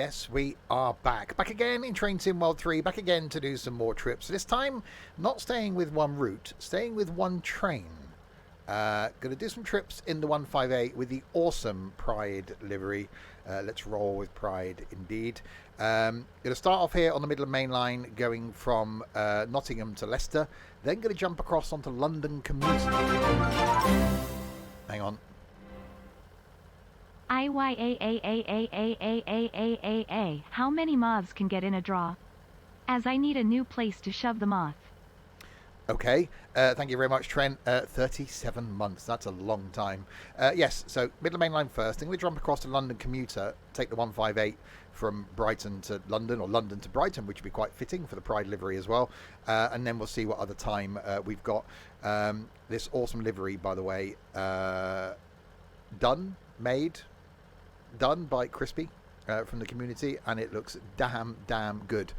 Yes, we are back. Back again in Train Sim World 3, back again to do some more trips. This time, not staying with one route, staying with one train. Going to do some trips in the 158 with the awesome Pride livery. Let's roll with Pride indeed. Going to start off here on the Midland Main Line, going from Nottingham to Leicester. Then going to jump across onto London Commuter. Hang on. IYAAAAAAAAAA. How many moths can get in a draw? As I need a new place to shove the moth. Okay, thank you very much, Trent. 37 months, that's a long time. Yes, so Midland Main Line first. I'm going to jump across to London Commuter, take the 158 from Brighton to London, or London to Brighton, which would be quite fitting for the Pride livery as well. And then we'll see what other time we've got. This awesome livery, by the way, done by Crispy from the community, and it looks damn good.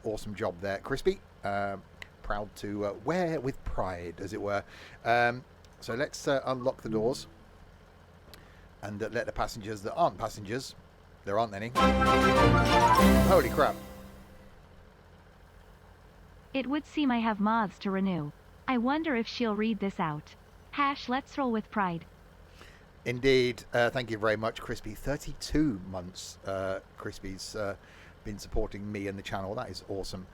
Awesome job there, Crispy. Proud to wear with pride, as it were. So let's unlock the doors and let the passengers that aren't passengers, there aren't any. Holy crap. It would seem I have moths to renew. I wonder if she'll read this out. Let's roll with Pride. Indeed. Thank you very much, Crispy. 32 months Crispy's been supporting me and the channel. That is awesome.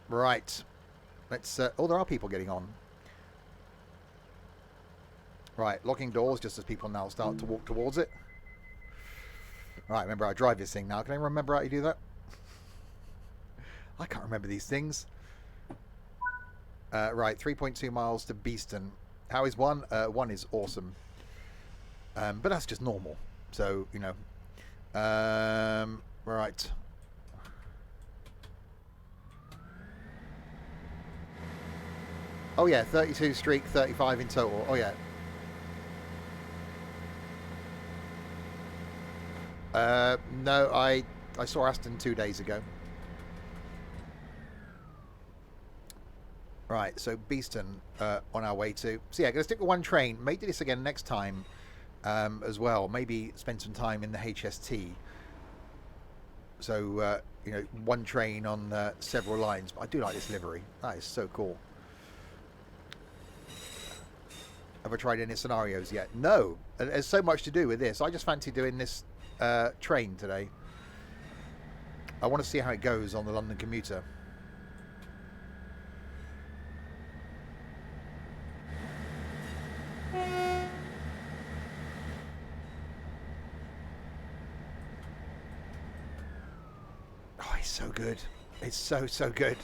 Right. Let's... oh, there are people getting on. Right, locking doors just as people now start to walk towards it. Right, remember I drive this thing now. Can I remember how to do that? I can't remember these things. Right, 3.2 miles to Eastbourne. How is one? One is awesome. But that's just normal. So, you know. Right. Oh yeah, 32 streak, 35 in total. Oh yeah. No, I saw Aston 2 days ago. Right, so Eastbourne on our way to... So yeah, going to stick with one train. May do this again next time as well. Maybe spend some time in the HST. So, you know, one train on several lines. But I do like this livery. That is so cool. Have I tried any scenarios yet? No. There's so much to do with this. I just fancy doing this train today. I want to see how it goes on the London Commuter. Oh, it's so good. It's so good.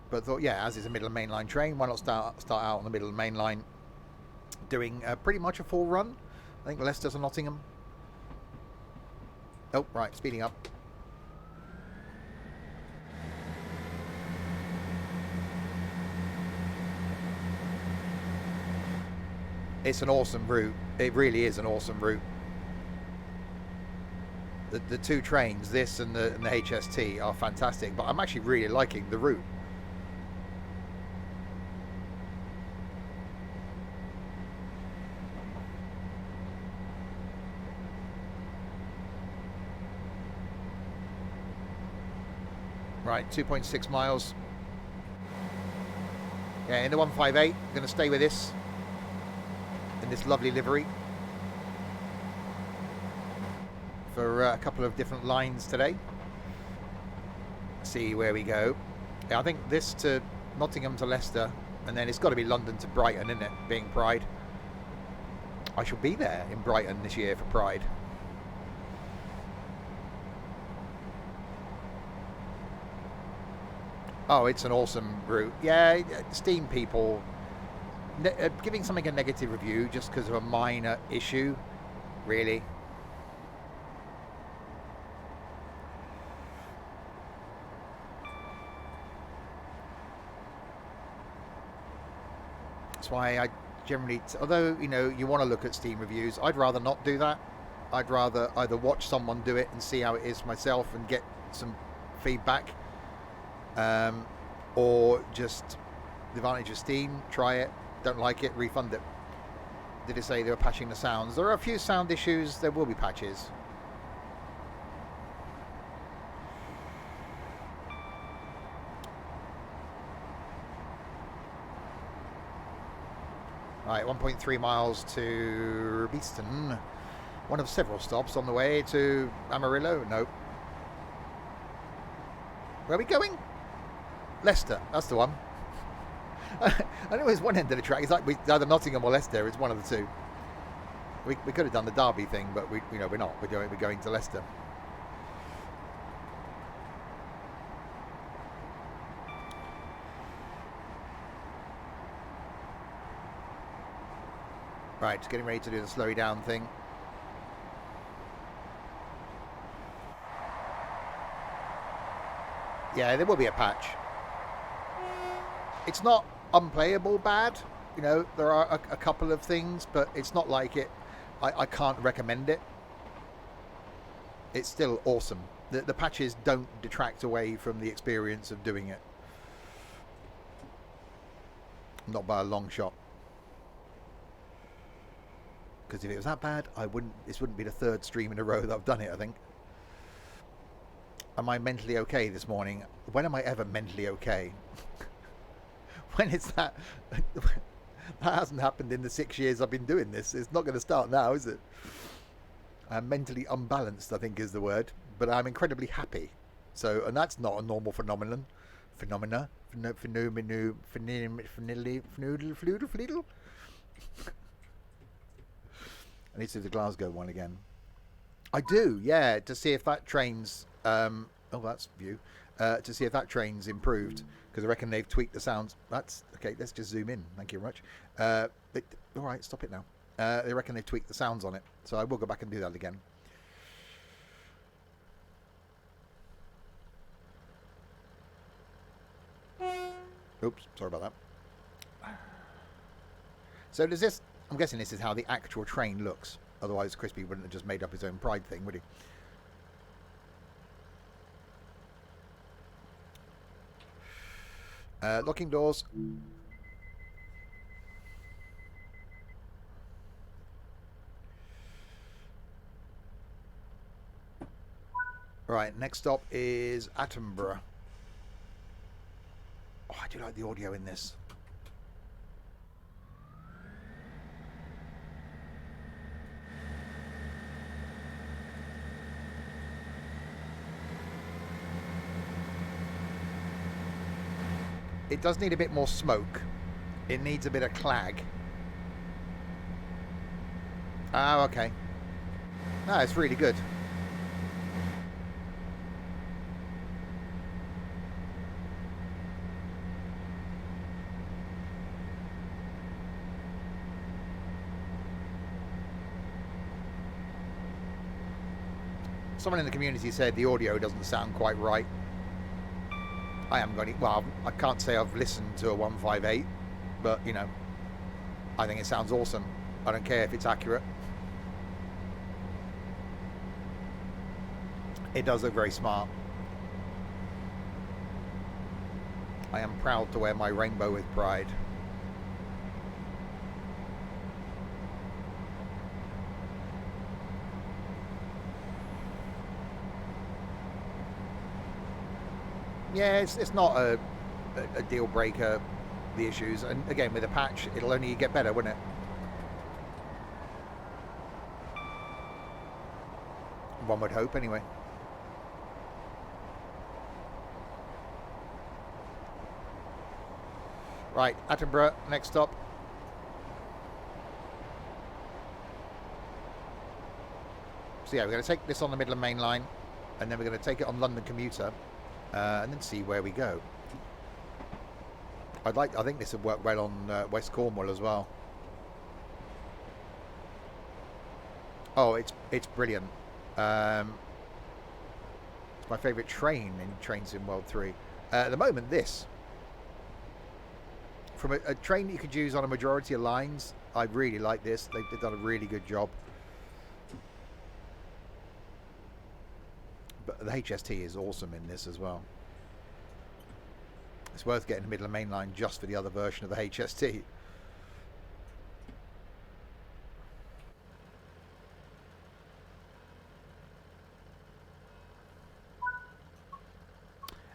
But thought, yeah, as it's a Midland Main Line train, why not start out on the Midland Main Line doing pretty much a full run. I think Leicester to Nottingham. Oh, right, speeding up. It's an awesome route. It really is an awesome route. The two trains, this and the HST, are fantastic, but I'm actually really liking the route. Right, 2.6 miles. Yeah, in the 158, I'm going to stay with this. In this lovely livery. For a couple of different lines today. See where we go. Yeah, I think this to Nottingham to Leicester. And then it's got to be London to Brighton, isn't it? Being Pride. I shall be there in Brighton this year for Pride. Oh, it's an awesome route. Yeah, Steam people giving something a negative review just because of a minor issue. Really? That's why I generally... although, you know, you want to look at Steam reviews, I'd rather not do that. I'd rather either watch someone do it and see how it is myself and get some feedback. Or just the advantage of Steam, try it, don't like it, refund it. did it say they were patching the sounds? There are a few sound issues. There will be patches. Right, 1.3 miles to Eastbourne. One of several stops on the way to Amarillo. Nope. Where are we going? Leicester. That's the one. I know it's one end of the track. It's like either Nottingham or Leicester. It's one of the two. We could have done the Derby thing, but we're not. We're going to Leicester. Right, just getting ready to do the slow down thing. Yeah, there will be a patch. It's not unplayable bad. You know, there are a couple of things, but it's not like it. I can't recommend it. It's still awesome. The patches don't detract away from the experience of doing it. Not by a long shot. Because if it was that bad, this wouldn't be the third stream in a row that I've done it, I think. Am I mentally okay this morning? When am I ever mentally okay? When is that? That hasn't happened in the 6 years I've been doing this. It's not going to start now, is it? I'm mentally unbalanced, I think is the word. But I'm incredibly happy. So, and that's not a normal phenomenon. I need to do the Glasgow one again. I do, yeah, to see if that train's... oh, that's view. To see if that train's improved. Because I reckon they've tweaked the sounds. That's... Okay, let's just zoom in. Thank you very much. All right, stop it now. They reckon they've tweaked the sounds on it. So I will go back and do that again. Oops, sorry about that. So does this... I'm guessing this is how the actual train looks. Otherwise, Crispy wouldn't have just made up his own Pride thing, would he? Locking doors. Right, next stop is Attenborough. Oh, I do like the audio in this. It does need a bit more smoke. It needs a bit of clag. Oh, okay. No, it's really good. Someone in the community said the audio doesn't sound quite right. I haven't got any... Well, I can't say I've listened to a 158, but, you know, I think it sounds awesome. I don't care if it's accurate. It does look very smart. I am proud to wear my rainbow with pride. Yeah, it's not a deal breaker, the issues. And again, with a patch, it'll only get better, wouldn't it? One would hope, anyway. Right, Attenborough, next stop. So yeah, we're going to take this on the Midland Main Line, and then we're going to take it on London Commuter. And then see where we go. I think this would work well on West Cornwall as well. Oh, it's brilliant. It's my favourite train in Train Sim World 3. At the moment, this. From a train that you could use on a majority of lines, I really like this. They've done a really good job. But the HST is awesome in this as well. It's worth getting the Midland Main Line just for the other version of the HST.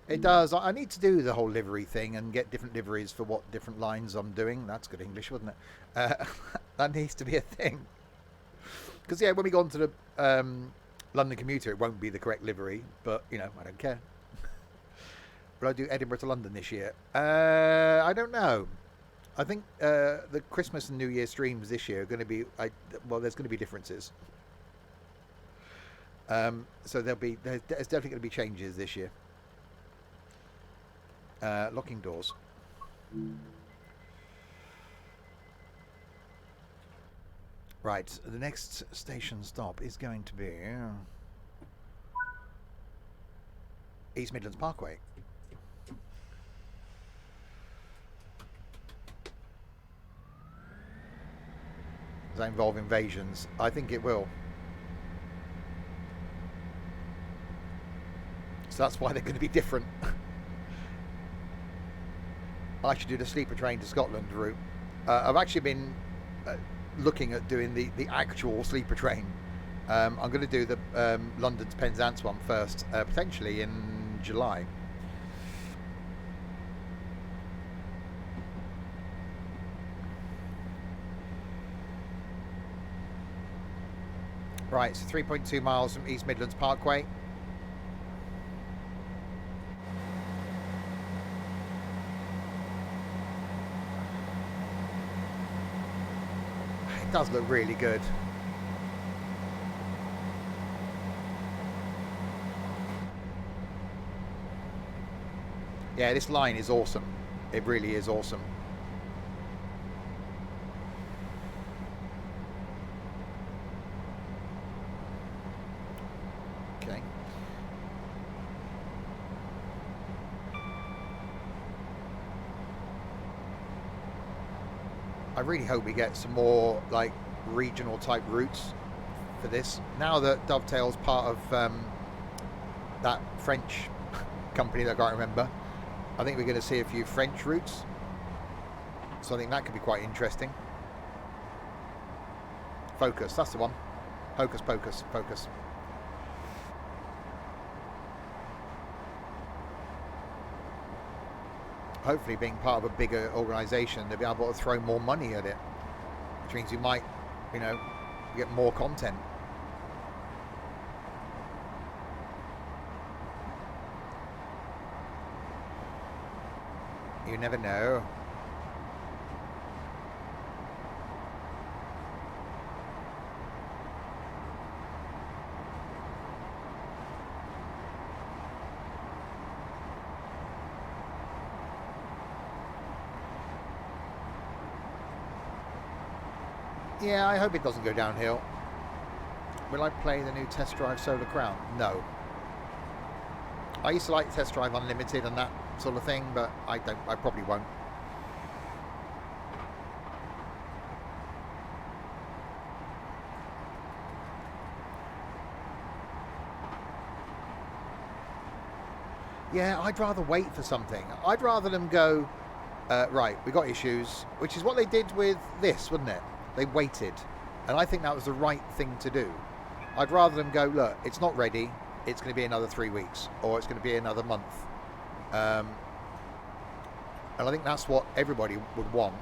It does. I need to do the whole livery thing and get different liveries for what different lines I'm doing. That's good English, wasn't it? That needs to be a thing. Because, yeah, when we go on to the London commuter, it won't be the correct livery. But, you know, I don't care. Will I do Edinburgh to London this year? I don't know. I think the Christmas and New Year streams this year are going to be... well, there's going to be differences. So there's definitely going to be changes this year. Locking doors. Right, the next station stop is going to be East Midlands Parkway. Does that involve invasions? I think it will. So that's why they're going to be different. I should do the sleeper train to Scotland route. I've actually been looking at doing the actual sleeper train. I'm going to do the London to Penzance one first, potentially in July. Right, so 3.2 miles from East Midlands Parkway. It does look really good. Yeah, this line is awesome. It really is awesome. Okay. I really hope we get some more like regional type routes for this. Now that Dovetail's part of that French company that I can't remember, I think we're going to see a few French routes. So I think that could be quite interesting. Focus, that's the one. Hocus Pocus, Focus. Hopefully, being part of a bigger organisation, they'll be able to throw more money at it, which means you might, you know, get more content. You never know. Yeah, I hope it doesn't go downhill. Will I play the new Test Drive Solar Crown? No. I used to like Test Drive Unlimited and that sort of thing, but I probably won't. Yeah, I'd rather wait for something. I'd rather them go, right, we got issues, which is what they did with this, wasn't it? They waited, and I think that was the right thing to do. I'd rather them go, look, it's not ready, it's going to be another 3 weeks, or it's going to be another month. And I think that's what everybody would want.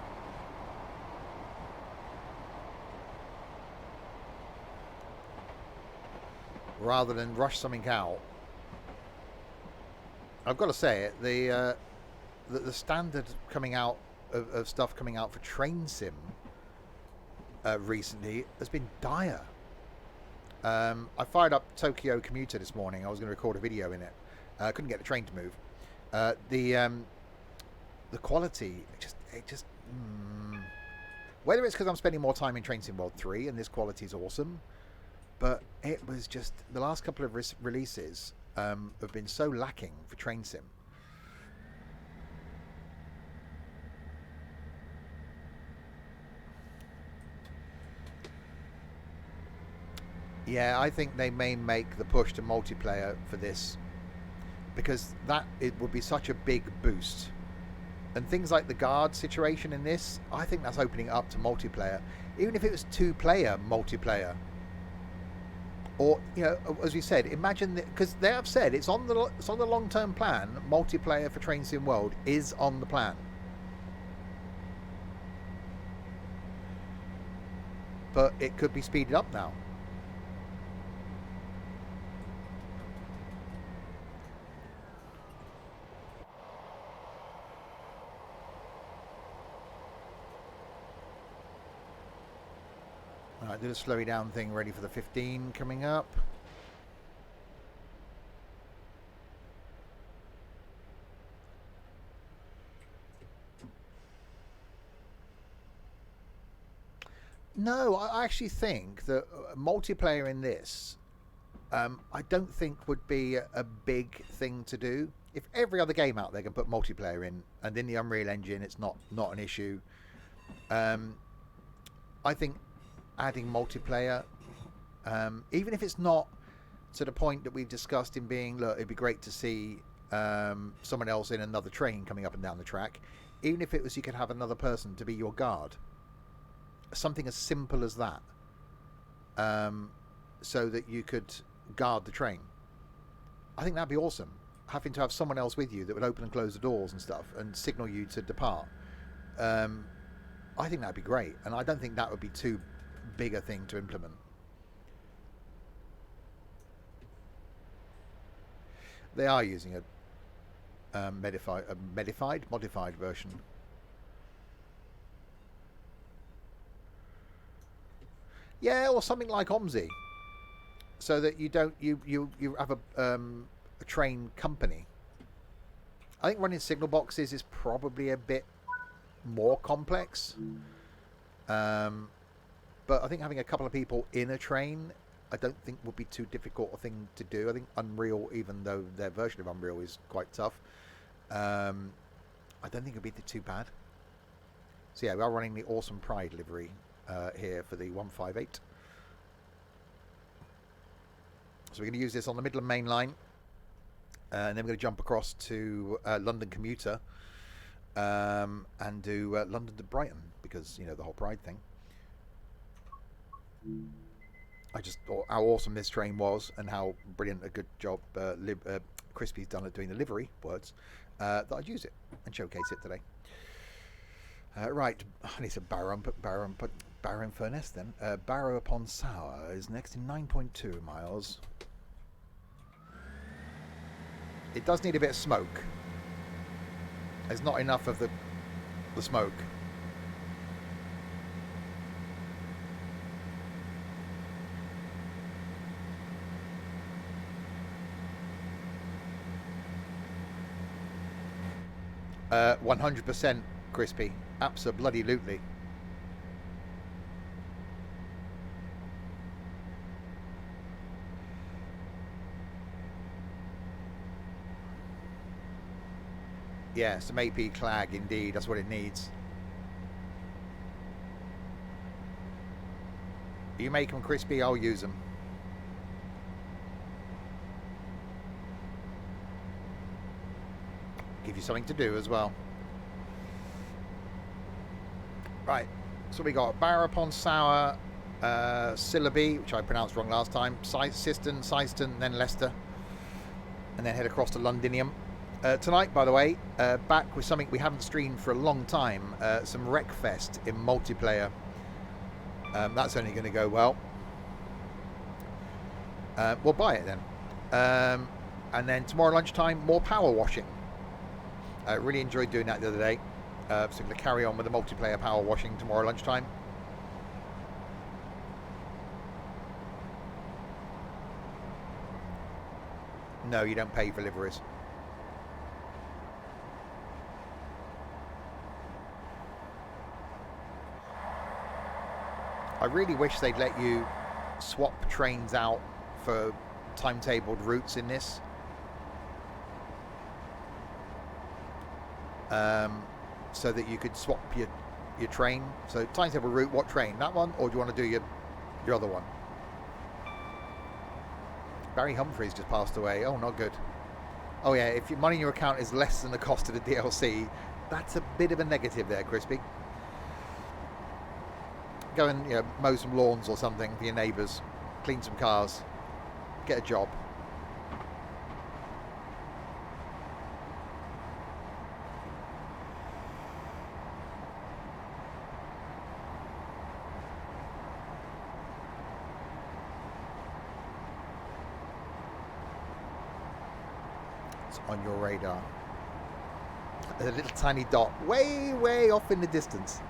Rather than rush something out. I've got to say it, the standard coming out of stuff coming out for Train Sim recently has been dire. I fired up Tokyo Commuter this morning. I was going to record a video in it. I couldn't get the train to move. The quality, whether it's because I'm spending more time in Train Sim World 3 and this quality is awesome, but it was just the last couple of releases have been so lacking for Train Sim. Yeah, I think they may make the push to multiplayer for this, because it would be such a big boost. And things like the guard situation in this, I think that's opening up to multiplayer. Even if it was 2-player multiplayer, Or, you know, as we said, imagine because they have said it's on the long-term plan. Multiplayer for Train Sim World is on the plan, but it could be speeded up now. Alright, do the slowy down thing ready for the 15 coming up. No, I actually think that multiplayer in this, I don't think would be a big thing to do. If every other game out there can put multiplayer in, and in the Unreal Engine it's not an issue, I think adding multiplayer, even if it's not to the point that we've discussed in being, look, it'd be great to see someone else in another train coming up and down the track, even if it was you could have another person to be your guard, something as simple as that, so that you could guard the train. I think that'd be awesome, having to have someone else with you that would open and close the doors and stuff and signal you to depart. I think that'd be great, and I don't think that would be too big a thing to implement. They are using a modified version. Yeah, or something like OMSI, so that you don't you have a train company. I think running signal boxes is probably a bit more complex. But I think having a couple of people in a train, I don't think would be too difficult a thing to do. I think Unreal, even though their version of Unreal is quite tough, I don't think it'd be too bad. So yeah, we are running the awesome Pride livery here for the 158. So we're going to use this on the Midland Main Line, and then we're going to jump across to London Commuter and do London to Brighton, because, you know, the whole Pride thing. I just thought how awesome this train was and how brilliant a good job Crispy's done at doing the livery words, that I'd use it and showcase it today. Right, I need to Barrow Furness then. Barrow upon Sour is next in 9.2 miles. It does need a bit of smoke. There's not enough of the smoke. Uh, 100% Crispy. Abso-bloody-lutely. Yeah, some AP clag indeed. That's what it needs. You make them crispy, I'll use them. Give you something to do as well. Right, so we got Barrow upon Sour, Syllaby, which I pronounced wrong last time, Syston, then Leicester, and then head across to Londinium. Tonight, by the way, back with something we haven't streamed for a long time, some Wreckfest in multiplayer. That's only going to go well. We'll buy it then. And then tomorrow lunchtime, more power washing. I really enjoyed doing that the other day. So I'm going to carry on with the multiplayer power washing tomorrow lunchtime. No, you don't pay for liveries. I really wish they'd let you swap trains out for timetabled routes in this. So that you could swap your train. So timetable route, what train? That one? Or do you want to do your other one? Barry Humphries just passed away. Oh, not good. Oh yeah, if your money in your account is less than the cost of the DLC, that's a bit of a negative there, Crispy. Go and mow some lawns or something for your neighbours. Clean some cars. get a job. It's on your radar. A little tiny dot way, way off in the distance.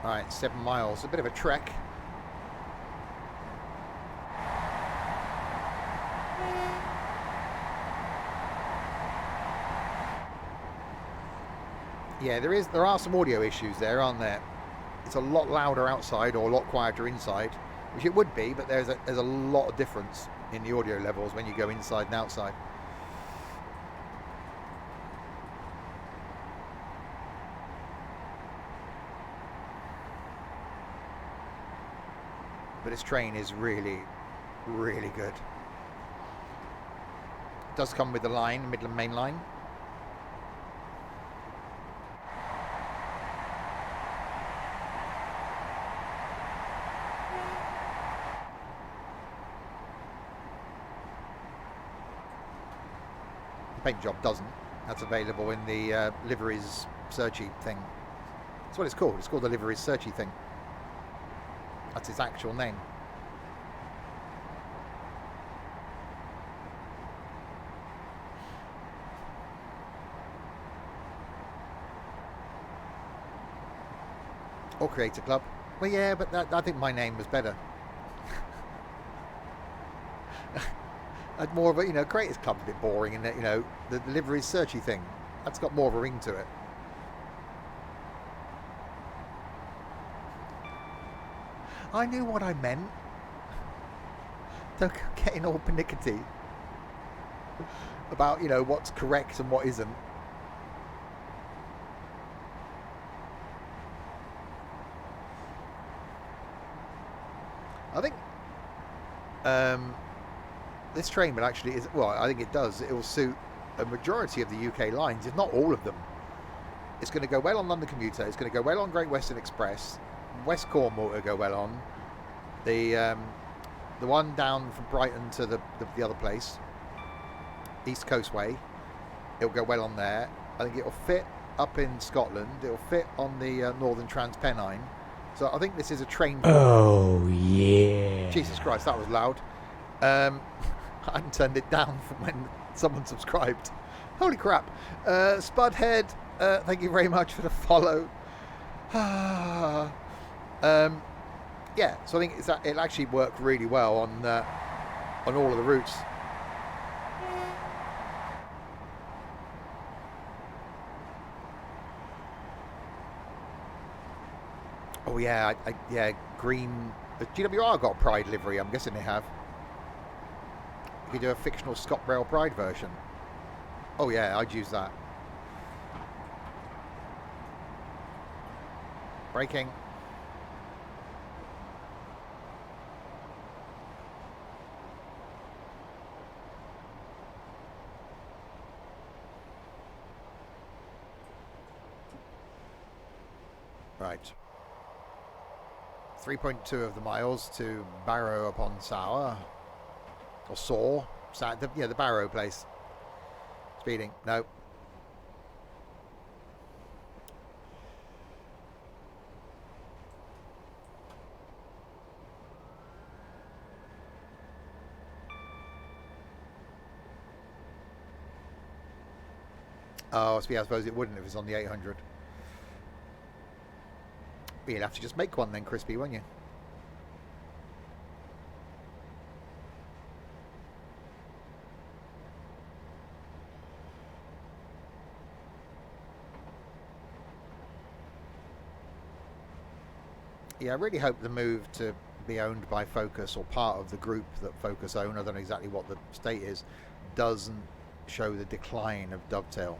Alright, 7 miles, a bit of a trek. Yeah, there are some audio issues there, aren't there? It's a lot louder outside or a lot quieter inside, which it would be, but there's a lot of difference in the audio levels when you go inside and outside. But this train is really, really good. It does come with the line, Midland Main Line. The paint job doesn't. That's available in the liveries searchy thing. That's what it's called. It's called the liveries searchy thing. That's its actual name. Or Creator Club. Well, yeah, but I think my name was better. Had more of a, Creators Club's a bit boring, and the liveries searchy thing. That's got more of a ring to it. I knew what I meant. Don't get getting all pernickety about, what's correct and what isn't. I think this train will actually I think it does. It will suit a majority of the UK lines, if not all of them. It's going to go well on London Commuter. It's going to go well on Great Western Express. West Cornwall will go well on. The one down from Brighton to the other place, East Coast Way, it'll go well on there. I think it'll fit up in Scotland. It'll fit on the Northern Transpennine. So I think this is a train. Oh yeah! Jesus Christ, that was loud. I hadn't turned it down from when someone subscribed. Holy crap! Spudhead, thank you very much for the follow. Yeah, so I think it'll actually work really well on all of the routes. Oh yeah, green. The GWR got Pride Livery. I'm guessing they have. You could do a fictional ScotRail Pride version. Oh yeah, I'd use that. Braking. Right. 3.2 of the miles to Barrow upon Sour. Or Saw. The Barrow place. Speeding. No. Oh, I suppose it wouldn't if it's on the 800. But you'd have to just make one then, Crispy, won't you? Yeah, I really hope the move to be owned by Focus, or part of the group that Focus own, I don't know exactly what the state is, doesn't show the decline of Dovetail.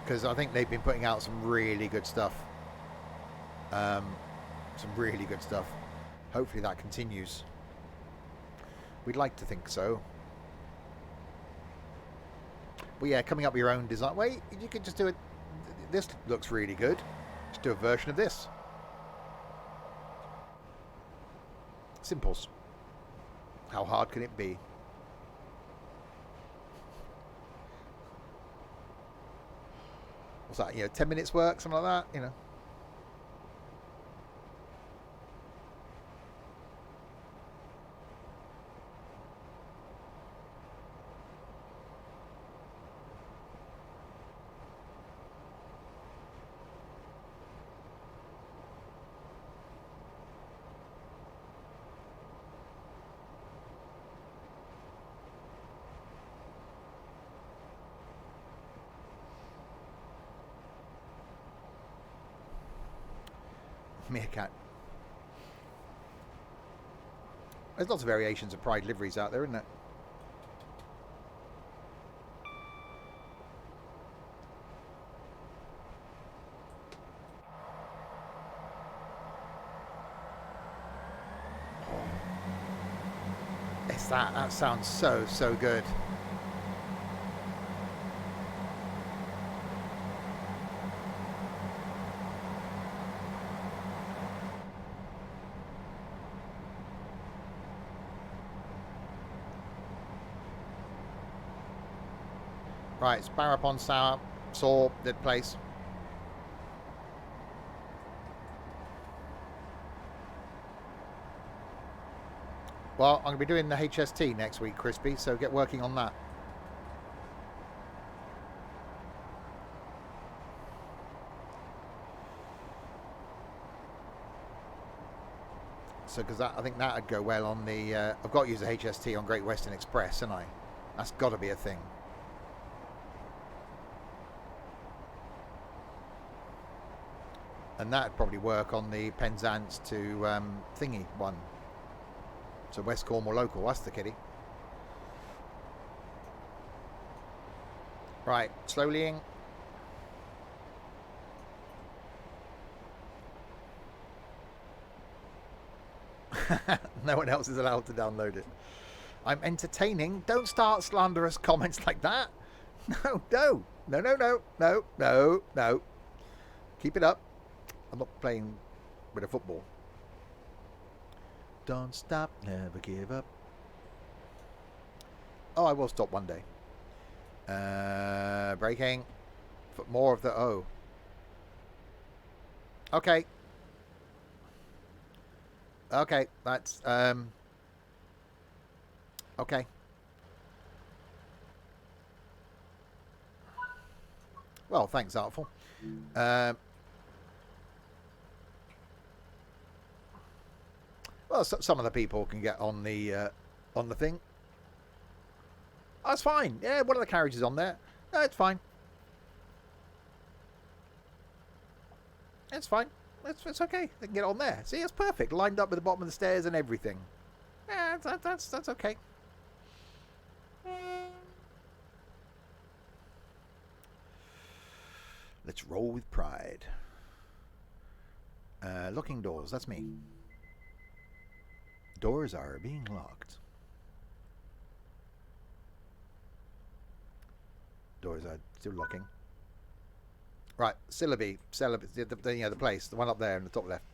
Because I think they've been putting out some really good stuff. Some really good stuff. Hopefully that continues. We'd like to think so. But yeah, coming up with your own design. Wait, you could just do it. This looks really good. Just do a version of this. Simples. How hard can it be? What's that? 10 minutes work, something like that, Meerkat. There's lots of variations of Pride liveries out there, isn't there? It's that. That sounds so good. Right, it's Barrow upon Saw, that place. Well, I'm going to be doing the HST next week, Crispy, so get working on that. So, because I think that would go well on the... I've got to use the HST on Great Western Express, haven't I? That's got to be a thing. And that'd probably work on the Penzance to thingy one. So West Cornwall local, that's the kitty. Right, slowly in. No one else is allowed to download it. I'm entertaining. Don't start slanderous comments like that. No. Keep it up. I'm not playing with a football. Don't stop, never give up. Oh, I will stop one day. Braking. More of the O. Okay. Okay, that's okay. Well, thanks, Artful. Well, some of the people can get on the thing. That's fine. Yeah, one of the carriages on there. No, it's fine. It's fine. It's okay. They can get on there. See, it's perfect. Lined up with the bottom of the stairs and everything. Yeah, that's okay. Let's roll with pride. Locking doors. That's me. Doors are being locked. Doors are still locking. Right, Syllabi, the place, the one up there in the top left.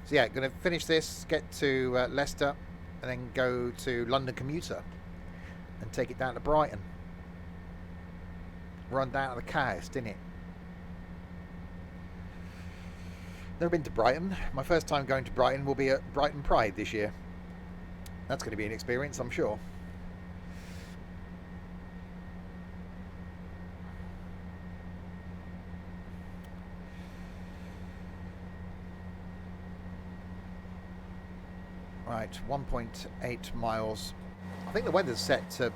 So yeah, going to finish this, get to Leicester, and then go to London Commuter and take it down to Brighton. Run down to the coast, innit? Never been to Brighton. My first time going to Brighton will be at Brighton Pride this year. That's going to be an experience, I'm sure. Right, 1.8 miles. I think the weather's set to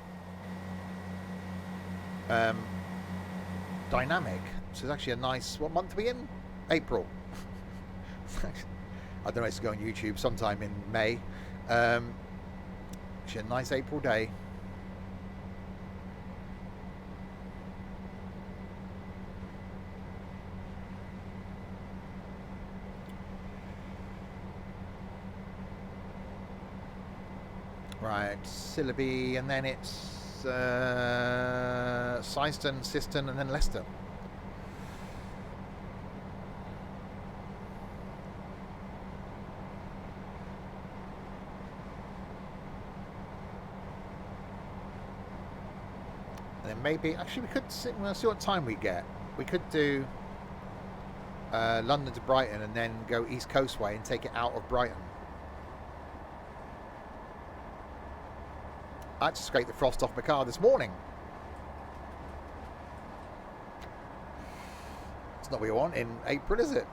dynamic. So it's actually a nice... What month are we in? April. I don't know, it's going on YouTube sometime in May. Actually a nice April day. Right, Sillaby, and then it's Syston, Siston, and then Leicester. And then maybe, actually, we could see what time we get. We could do London to Brighton and then go East Coast way and take it out of Brighton. I had to scrape the frost off my car this morning. It's not what you want in April, is it?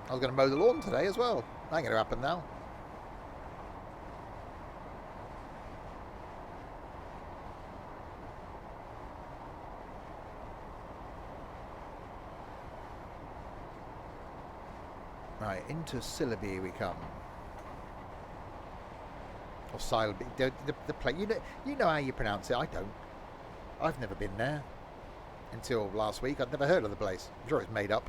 I was going to mow the lawn today as well. That ain't going to happen now. Right, into Sillaby we come. Or Sillaby, the place. You know how you pronounce it. I don't. I've never been there until last week. I'd never heard of the place. I'm sure it's made up.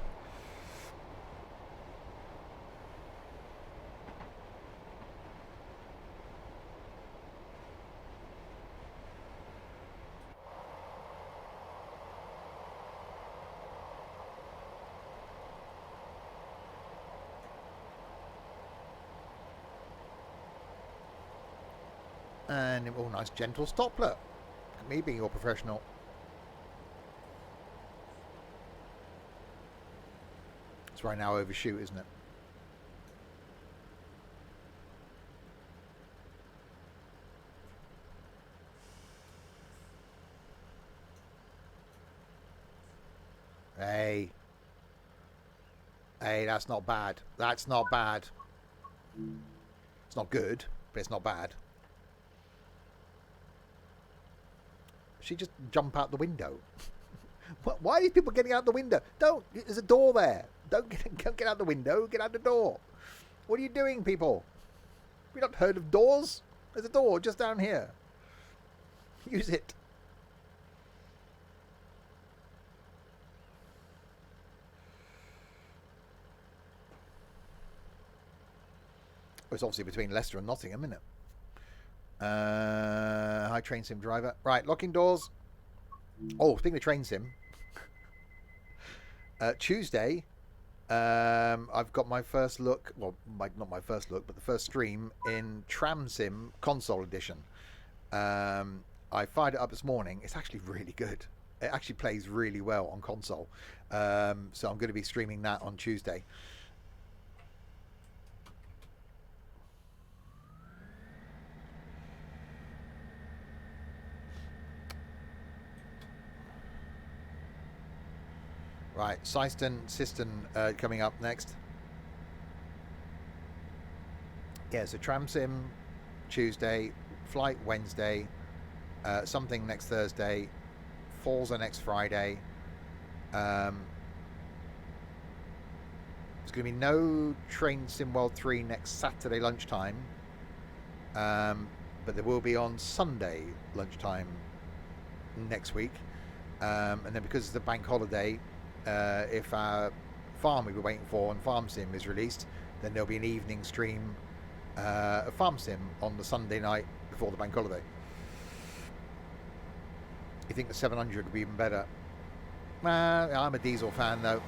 And oh, nice gentle stop. Look, at me being all professional. It's right now overshoot, isn't it? Hey, that's not bad. That's not bad. It's not good, but it's not bad. She just jump out the window. Why are these people getting out the window? Don't. There's a door there. Don't get out the window. Get out the door. What are you doing, people? Have you not heard of doors? There's a door just down here. Use it. Well, it's obviously between Leicester and Nottingham, isn't it? Hi, train sim driver. Right, locking doors. Oh, speaking of train sim, Tuesday, I've got my first look. Well, not my first look, but the first stream in Tram Sim Console Edition. I fired it up this morning. It's actually really good. It actually plays really well on console. So I'm going to be streaming that on Tuesday. Right, Syston, coming up next. Yeah, so Tram Sim Tuesday, Flight Wednesday, something next Thursday, Forza next Friday. There's going to be no Train Sim World 3 next Saturday lunchtime, but there will be on Sunday lunchtime next week. And then because it's a bank holiday, if our farm we were waiting for on Farm Sim is released, then there'll be an evening stream of Farm Sim on the Sunday night before the bank holiday. You think the 700 would be even better? I'm a diesel fan though.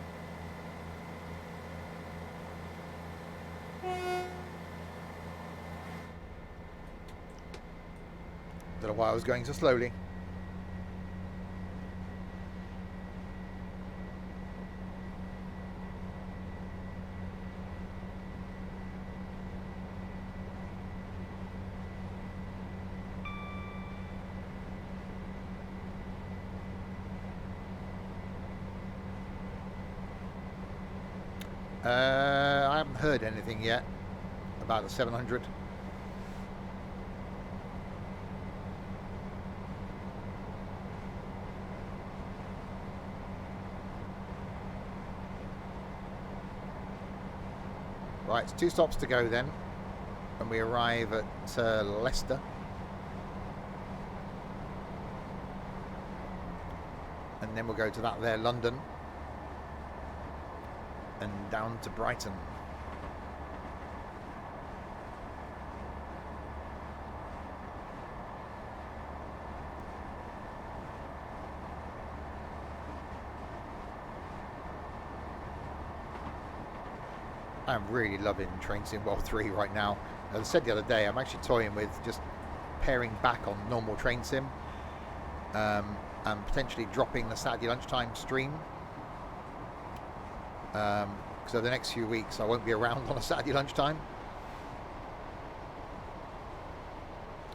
Don't know why I was going so slowly. I haven't heard anything yet about the 700. Right, it's 2 stops to go then, and we arrive at Leicester. And then we'll go to that there, London. And down to Brighton. I'm really loving Train Sim World 3 right now. As I said the other day, I'm actually toying with just paring back on normal Train Sim, and potentially dropping the Saturday lunchtime stream. Because over the next few weeks I won't be around on a Saturday lunchtime.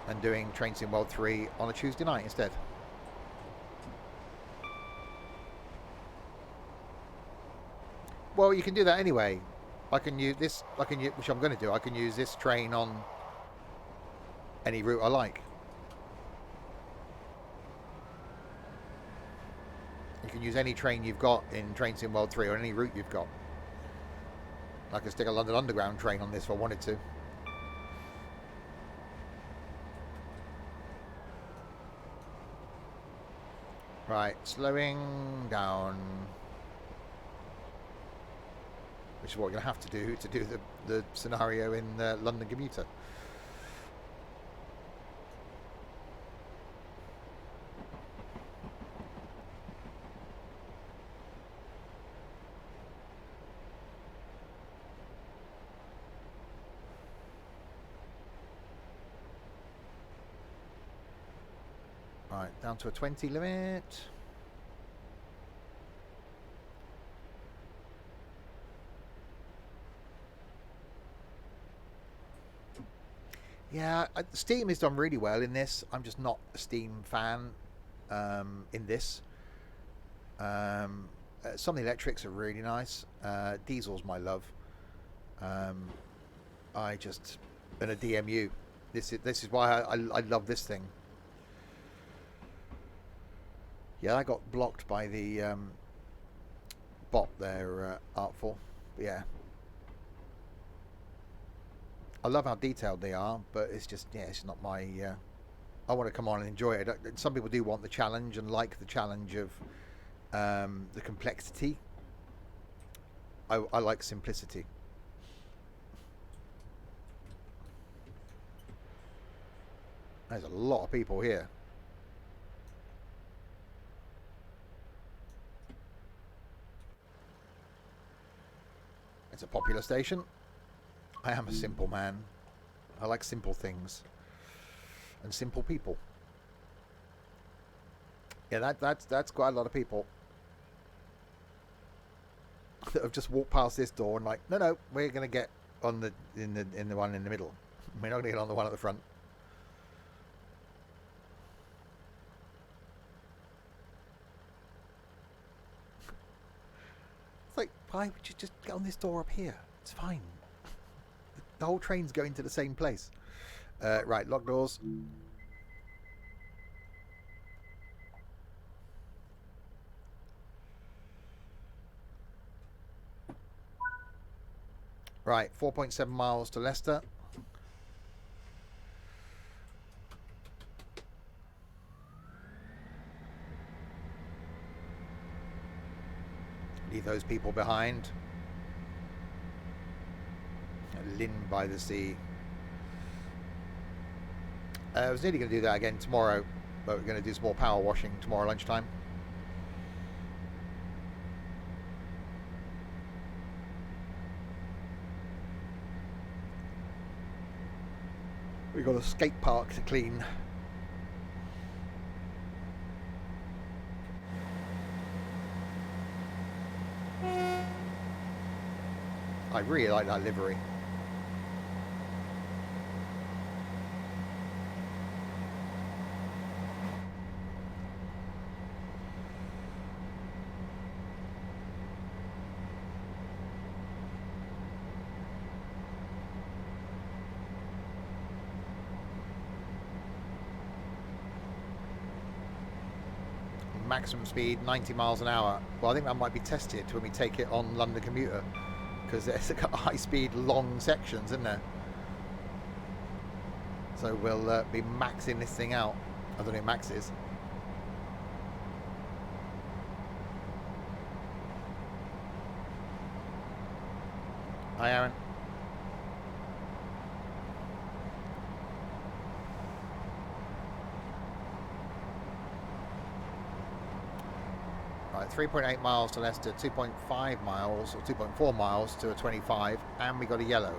And doing Train Sim World 3 on a Tuesday night instead. Well, you can do that anyway. I can use this, which I'm going to do. I can use this train on any route I like. You can use any train you've got in Train Sim World 3 or any route you've got. I could stick a London Underground train on this if I wanted to. Right, slowing down. Which is what we're going to have to do the scenario in London Commuter. Right, down to a 20 limit. Yeah, Steam has done really well in this. I'm just not a Steam fan in this. Some of the electrics are really nice. Diesel's my love. I just been a DMU. This is why I love this thing. Yeah, I got blocked by the bot there, Artful. But yeah. I love how detailed they are, but it's just, yeah, it's not my... I want to come on and enjoy it. Some people do want the challenge and like the challenge of the complexity. I like simplicity. There's a lot of people here. It's a popular station. I am a simple man. I like simple things and simple people. Yeah, that's quite a lot of people that have just walked past this door and like, no, we're gonna get on the in the one in the middle. We're not gonna get on the one at the front. It's like, why would you just get on this door up here? It's fine. The whole train's going to the same place. Right, lock doors. Right, 4.7 miles to Leicester. Leave those people behind. Lynn by the sea. I was nearly going to do that again tomorrow, but we're going to do some more power washing tomorrow lunchtime. We've got a skate park to clean. I really like that livery. Maximum speed 90 miles an hour. Well, I think that might be tested when we take it on London Commuter, because there's got high speed long sections, isn't there? So we'll be maxing this thing out. I don't know if max is. Hi Aaron. Right, 3.8 miles to Leicester, 2.5 miles or 2.4 miles to a 25, and we got a yellow.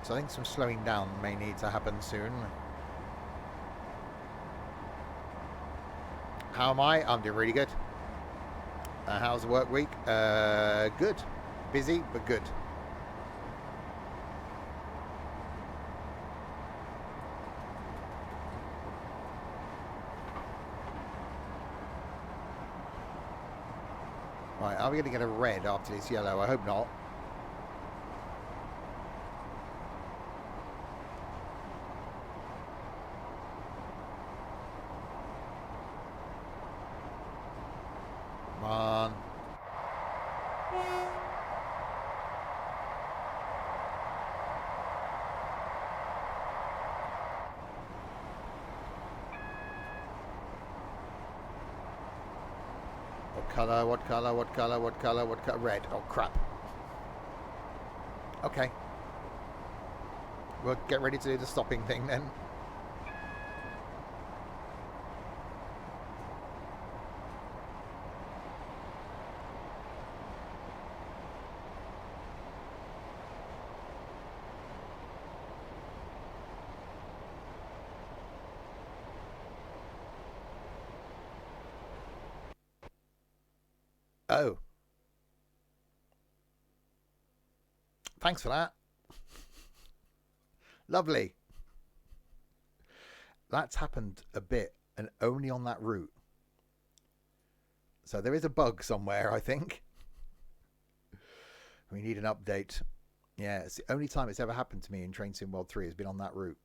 So I think some slowing down may need to happen soon. How am I? I'm doing really good. How's the work week? Good. Busy, but good. Right, are we going to get a red after this yellow? I hope not. Come on. Colour, what colour, what colour, what colour, what colour? Red. Oh, crap. Okay. We'll get ready to do the stopping thing then. Oh. Thanks for that. Lovely. That's happened a bit and only on that route. So there is a bug somewhere, I think. We need an update. Yeah, it's the only time it's ever happened to me in Train Sim World 3 has been on that route.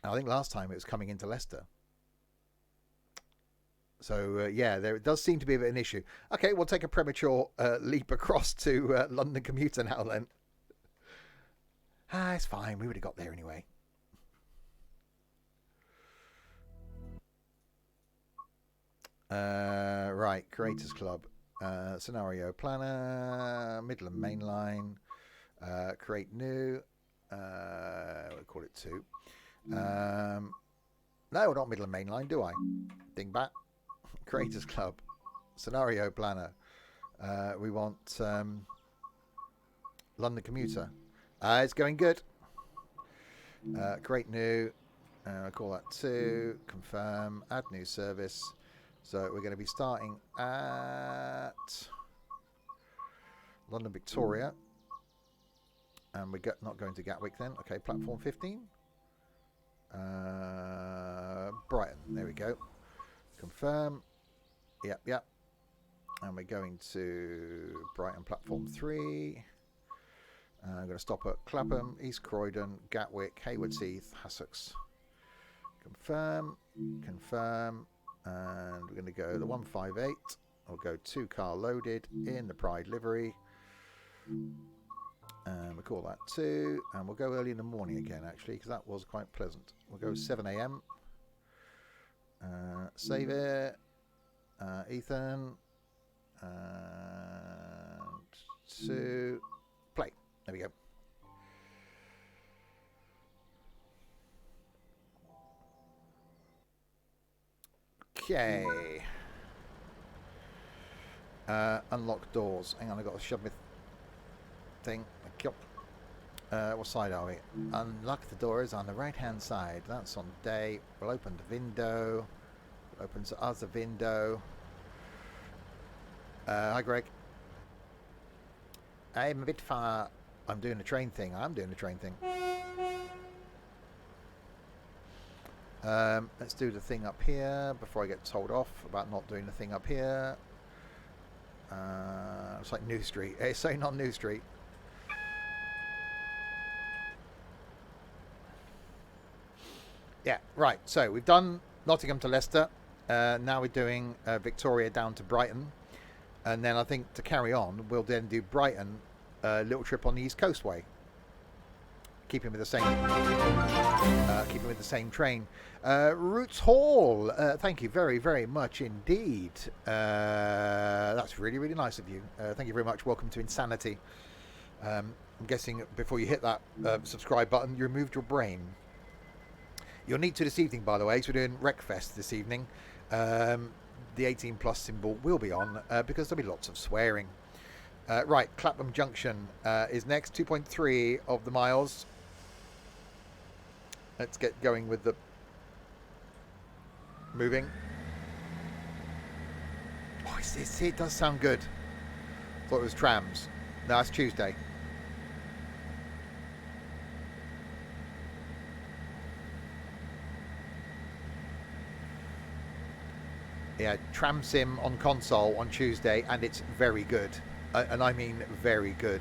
And I think last time it was coming into Leicester. So, yeah, there does seem to be a bit of an issue. Okay, we'll take a premature leap across to London Commuter now then. It's fine. We would have got there anyway. Right, Creators Club. Scenario Planner. Midland Main Line. Create New. We'll call it 2. No, not Midland Main Line, do I? Dingbat. Creators Club, Scenario Planner. We want London Commuter. It's going good. Create New. I call that 2. Confirm. Add new service. So we're going to be starting at London Victoria. And we're not going to Gatwick then. Okay, platform 15. Brighton. There we go. Confirm. Yep. And we're going to Brighton platform 3. I'm going to stop at Clapham, East Croydon, Gatwick, Haywards Heath, Hassocks. Confirm. And we're going to go the 158. We'll go 2 car loaded in the Pride Livery. And we'll call that 2. And we'll go early in the morning again, actually, because that was quite pleasant. We'll go 7 a.m. Save it. Ethan. And 2. Play. There we go. Okay. Unlock doors. Hang on, I've got to shove my thing. What side are we? Unlock the doors on the right hand side. That's on day. We'll open the window. We'll open the other window. Hi Greg. I'm a bit far. I'm doing the train thing. Let's do the thing up here before I get told off about not doing the thing up here. It's like New Street. It's saying on New Street. Yeah, right. So we've done Nottingham to Leicester. Now we're doing Victoria down to Brighton. And then I think to carry on, we'll then do Brighton, little trip on the East Coast way. Keeping with the same train. Roots Hall, thank you very, very much indeed. That's really, really nice of you. Thank you very much. Welcome to Insanity. I'm guessing before you hit that subscribe button, you removed your brain. You'll need to this evening, by the way, so we're doing Wreckfest this evening. the 18 plus symbol will be on because there'll be lots of swearing. Right, Clapham Junction is next, 2.3 of the miles. Let's get going with the moving. Oh, it does sound good. Thought it was trams. No, it's Tuesday. Yeah, Tram Sim on console on Tuesday, and it's very good. And I mean very good.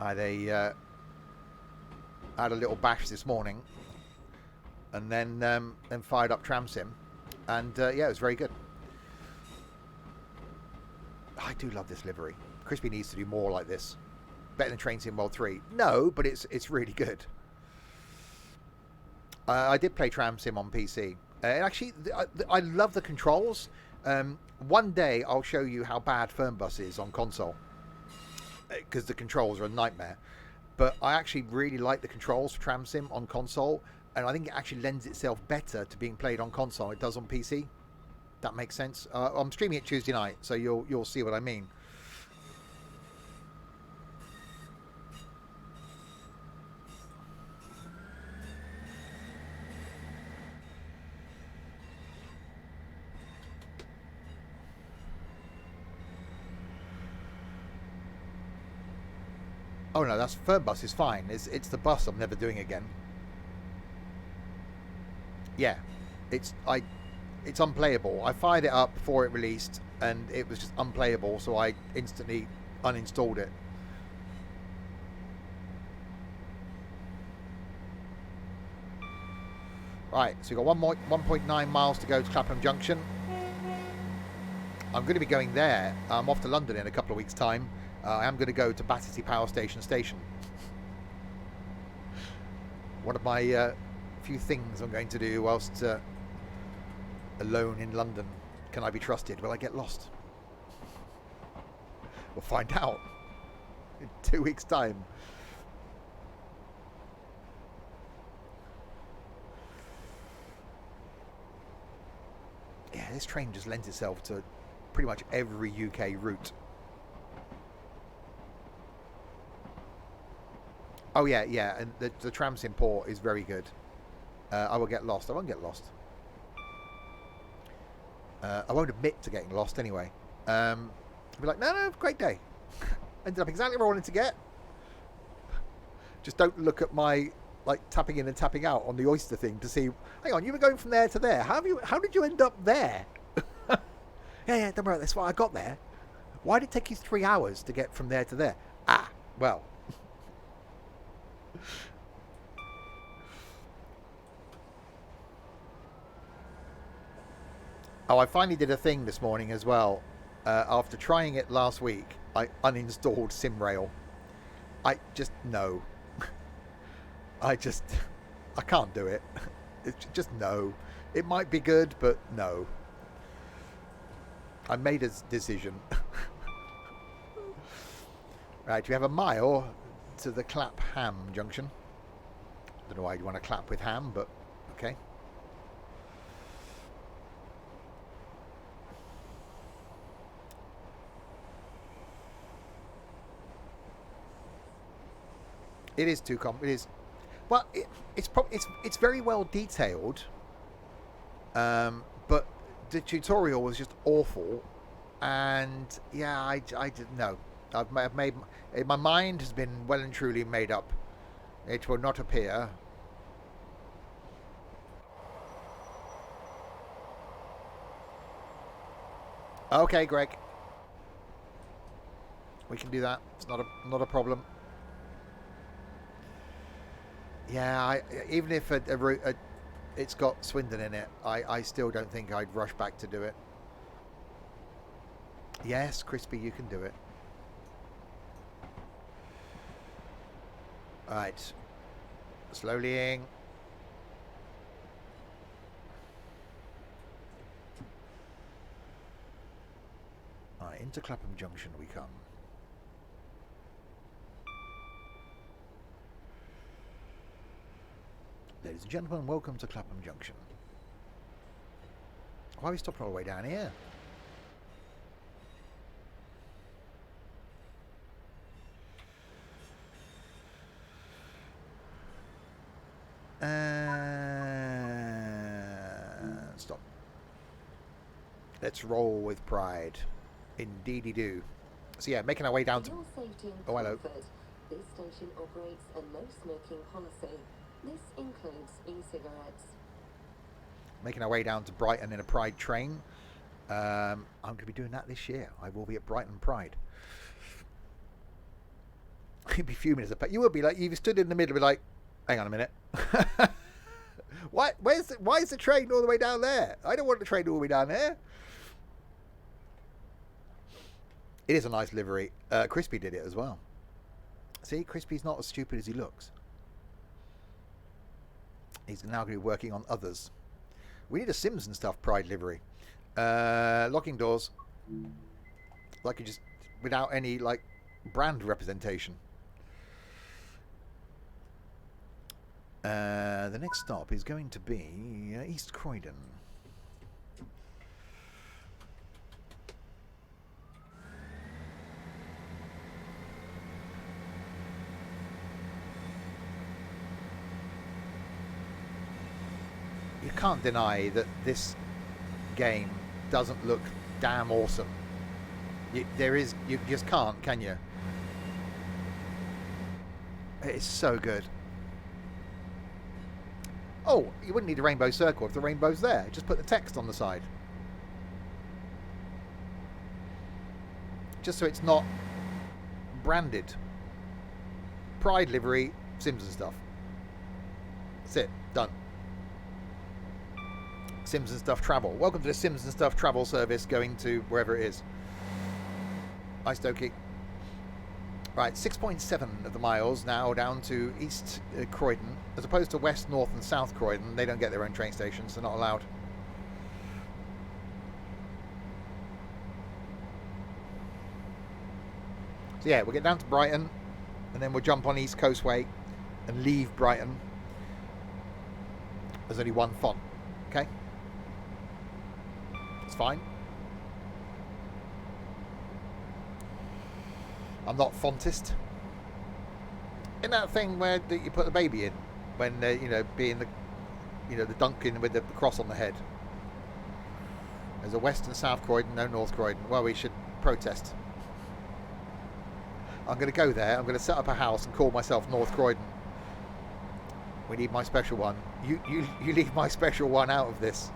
I had a little bash this morning, and then fired up Tram Sim, and yeah, it was very good. I do love this livery. Crispy needs to do more like this. Better than Train Sim World 3. No, but it's really good. I did play Tram Sim on PC. Actually, I love the controls. One day I'll show you how bad Fernbus is on console, because the controls are a nightmare. But I actually really like the controls for Tram Sim on console, and I think it actually lends itself better to being played on console than it does on PC. That makes sense. I'm streaming it Tuesday night, so you'll see what I mean. Oh no, that's Fernbus is fine. It's the bus I'm never doing again. Yeah, it's unplayable. I fired it up before it released, and it was just unplayable, so I instantly uninstalled it. Right, so we've got 1.9 miles to go to Clapham Junction. I'm going to be going there. I'm off to London in a couple of weeks' time. I am going to go to Battersea Power Station. One of my few things I'm going to do whilst alone in London. Can I be trusted? Will I get lost? We'll find out in 2 weeks' time. Yeah, this train just lends itself to pretty much every UK route. Oh yeah, and the Tram Sim port is very good. I will get lost. I won't get lost. I won't admit to getting lost anyway. I'll be like, no, great day. Ended up exactly where I wanted to get. Just don't look at my tapping in and tapping out on the Oyster thing to see. Hang on, you were going from there to there. How did you end up there? yeah, don't worry. That's why I got there. Why did it take you 3 hours to get from there to there? Ah, well. Oh, I finally did a thing this morning as well. After trying it last week, I uninstalled SimRail. No. I can't do it. It's just no. It might be good, but no. I made a decision. Right, we have a mile to the Clapham Junction. Don't know why you want to clap with ham, but okay. It is too it is. Well, it's very well detailed, but the tutorial was just awful, and yeah, I didn't know. I've made my mind has been well and truly made up. It will not appear. Okay, Greg, we can do that. It's not a problem. Yeah, even if it's got Swindon in it, I still don't think I'd rush back to do it. Yes, Crispy, you can do it. Alright. Slowlying. Alright, into Clapham Junction we come. Ladies and gentlemen, welcome to Clapham Junction. Why are we stopping all the way down here? Stop. Let's roll with Pride. Indeedy do. So yeah, making our way down to... For your safety and Oh, hello. comfort, this station operates a no smoking policy. This includes e-cigarettes. Making our way down to Brighton in a Pride train. I'm going to be doing that this year. I will be at Brighton Pride. You'd be fuming as a pet. You would be like, you stood in the middle, be like, hang on a minute. Why is the train all the way down there? I don't want the train all the way down there. It is a nice livery. Crispy did it as well. See, Crispy's not as stupid as he looks. He's now going to be working on others. We need a Sims and stuff Pride livery. Locking doors. Like, just without any like brand representation. The next stop is going to be East Croydon. You can't deny that this game doesn't look damn awesome. You just can't, can you? It's so good. Oh, you wouldn't need a rainbow circle if the rainbow's there. Just put the text on the side. Just so it's not branded. Pride livery, Sims and stuff. That's it. Done. Sims and Stuff travel. Welcome to the Sims and Stuff travel service going to wherever it is. Hi, Stokey. Right, 6.7 of the miles now down to East Croydon, as opposed to West, North and South Croydon. They don't get their own train stations, they're not allowed. So yeah, we'll get down to Brighton, and then we'll jump on East Coast Way and leave Brighton. There's only one font, okay? It's fine. I'm not fontist. In that thing where you put the baby in, when being the Duncan with the cross on the head. There's a West and South Croydon, no North Croydon. Well, we should protest. I'm going to go there. I'm going to set up a house and call myself North Croydon. We need my special one. You leave my special one out of this.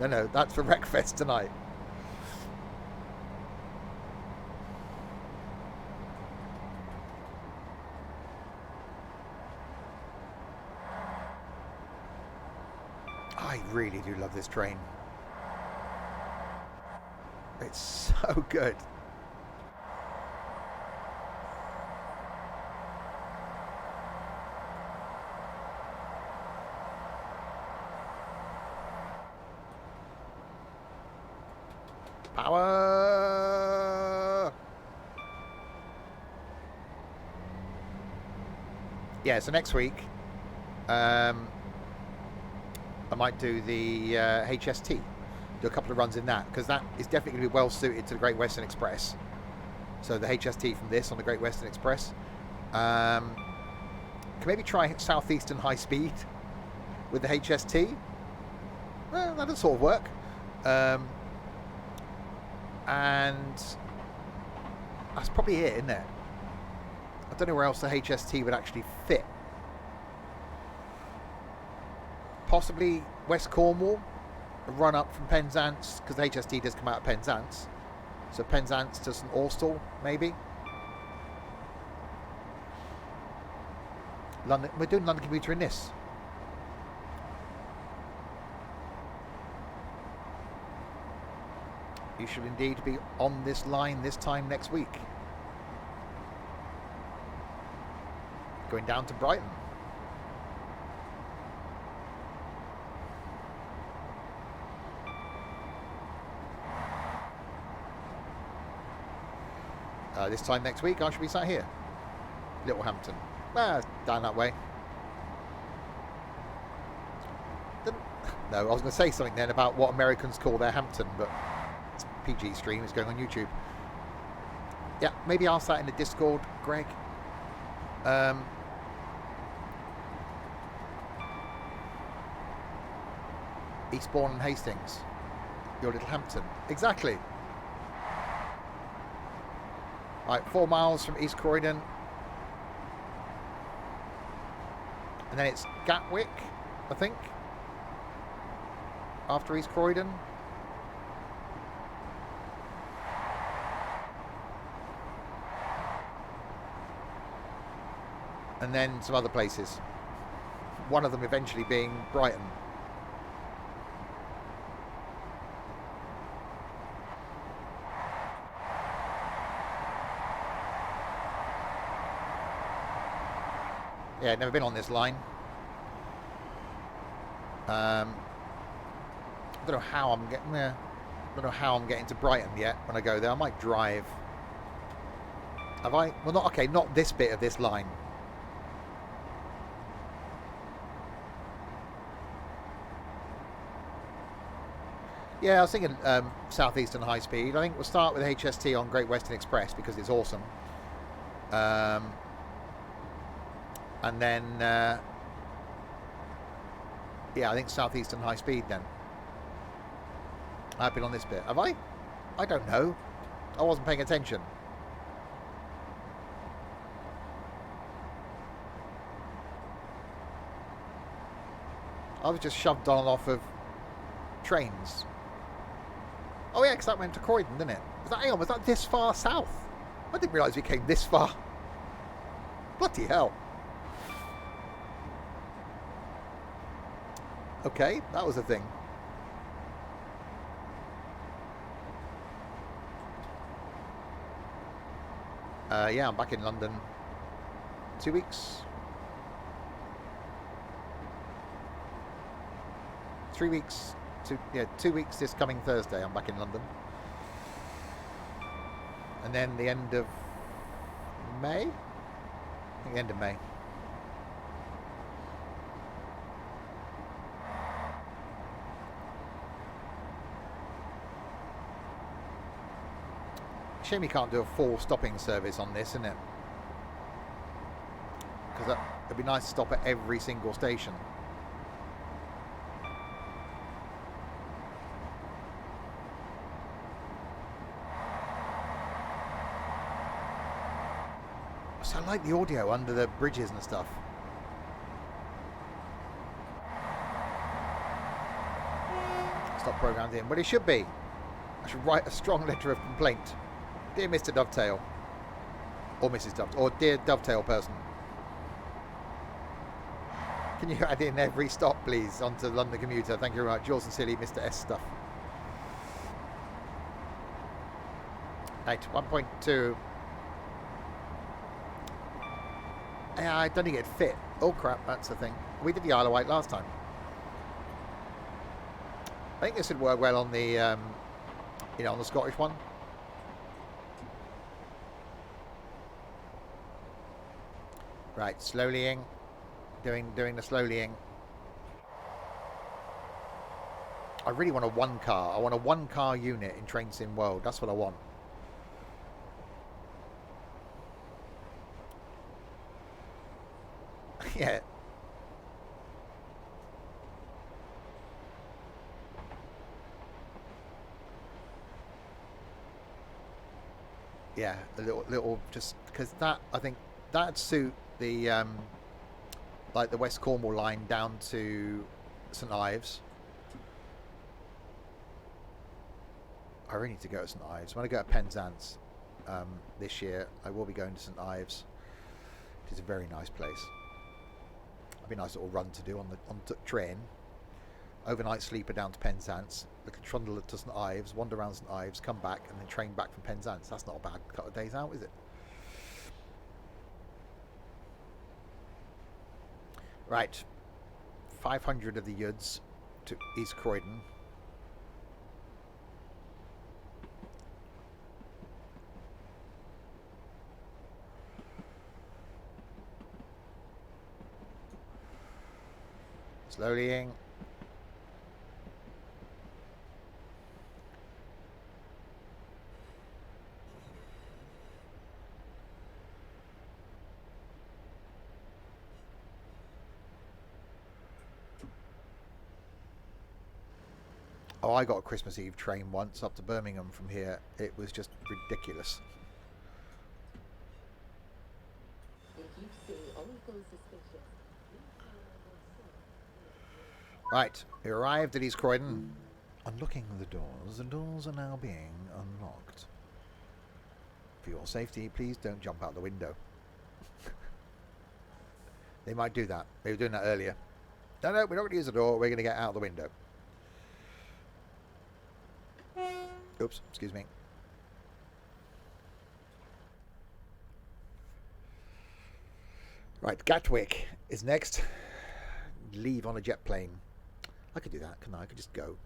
No, that's for Wreckfest tonight. I really do love this train. It's so good. Power! Yeah, so next week, I might do the HST. Do a couple of runs in that, because that is definitely going to be well suited to the Great Western Express. So the HST from this on the Great Western Express. Can maybe try Southeastern High Speed with the HST. Well, that'll sort of work. And that's probably it, isn't it? I don't know where else the HST would actually fit. Possibly West Cornwall, a run up from Penzance, because the HST does come out of Penzance. So Penzance to St Austell, maybe. London, we're doing London commuter in this. You should indeed be on this line this time next week. Going down to Brighton. This time next week, I should be sat here. Littlehampton. Down that way. No, I was going to say something then about what Americans call their Hampton, but it's PG stream. It's going on YouTube. Yeah, maybe ask that in the Discord, Greg. Eastbourne and Hastings. Your little Hampton. Exactly. Right, 4 miles from East Croydon. And then it's Gatwick, I think. After East Croydon. And then some other places. One of them eventually being Brighton. Yeah, never been on this line. I don't know how I'm getting there. I don't know how I'm getting to Brighton yet when I go there. I might drive. Have I? Well, not okay. Not this bit of this line. Yeah, I was thinking Southeastern High Speed. I think we'll start with HST on Great Western Express because it's awesome. And then, yeah, I think Southeastern High Speed then. I've been on this bit. Have I? I don't know. I wasn't paying attention. I was just shoved on and off of trains. Oh yeah, because that went to Croydon, didn't it? Hang on, was that this far south? I didn't realise we came this far. Bloody hell. Okay, that was a thing. Yeah, I'm back in London. 2 weeks. 3 weeks. 2 weeks this coming Thursday. I'm back in London. And then the end of May? I think the end of May. Shame you can't do a full stopping service on this, isn't it? Because it'd be nice to stop at every single station. So I like the audio under the bridges and stuff. Stop programmed in. Well, it should be. I should write a strong letter of complaint. Dear Mr. Dovetail, or Mrs. Dovetail, or dear Dovetail person, can you add in every stop, please, onto the London commuter? Thank you very much. Yours sincerely, Mr. S. Stuff. Right, 1.2. Yeah, I don't think it fit. Oh crap, that's the thing. We did the Isle of Wight last time. I think this would work well on the, on the Scottish one. Right, slowlying, doing the slowlying. I really want a one car. I want a one car unit in Train Sim World. That's what I want. Yeah. Yeah, a little, just because that, I think that'd suit the like the West Cornwall line down to St Ives. I really need to go to St Ives. When I go to Penzance this year, I will be going to St Ives. It is a very nice place. It'd be a nice little run to do on the train. Overnight sleeper down to Penzance, little trundle to St Ives, wander around St Ives, come back, and then train back from Penzance. That's not a bad couple of days out, is it? Right, 500 of the Yuds to East Croydon. Slowlying. Oh, I got a Christmas Eve train once up to Birmingham from here. It was just ridiculous. If you see anything suspicious, Right, we arrived at East Croydon. Unlocking the doors. The doors are now being unlocked. For your safety, please don't jump out the window. They might do that. They were doing that earlier. No, we're not going to use the door. We're going to get out the window. Oops, excuse me. Right, Gatwick is next. Leave on a jet plane. I could do that, couldn't I? I could just go.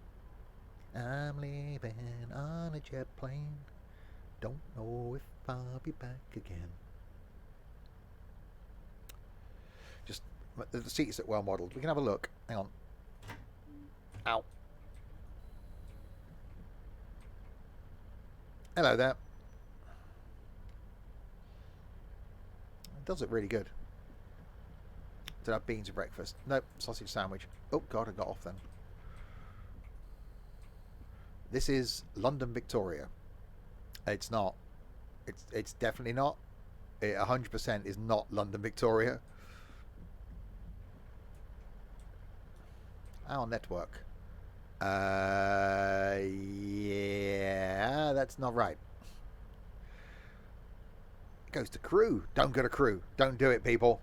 I'm leaving on a jet plane. Don't know if I'll be back again. Just, the seats are well modelled. We can have a look. Hang on. Ow. Hello there. It does look really good. Did I have beans for breakfast? Nope, sausage sandwich. Oh god, I got off then. This is London Victoria. It's not. It's definitely not. It 100% is not London Victoria. Our network. Yeah, that's not right. It goes to Crewe. Don't go to Crewe. Don't do it, people.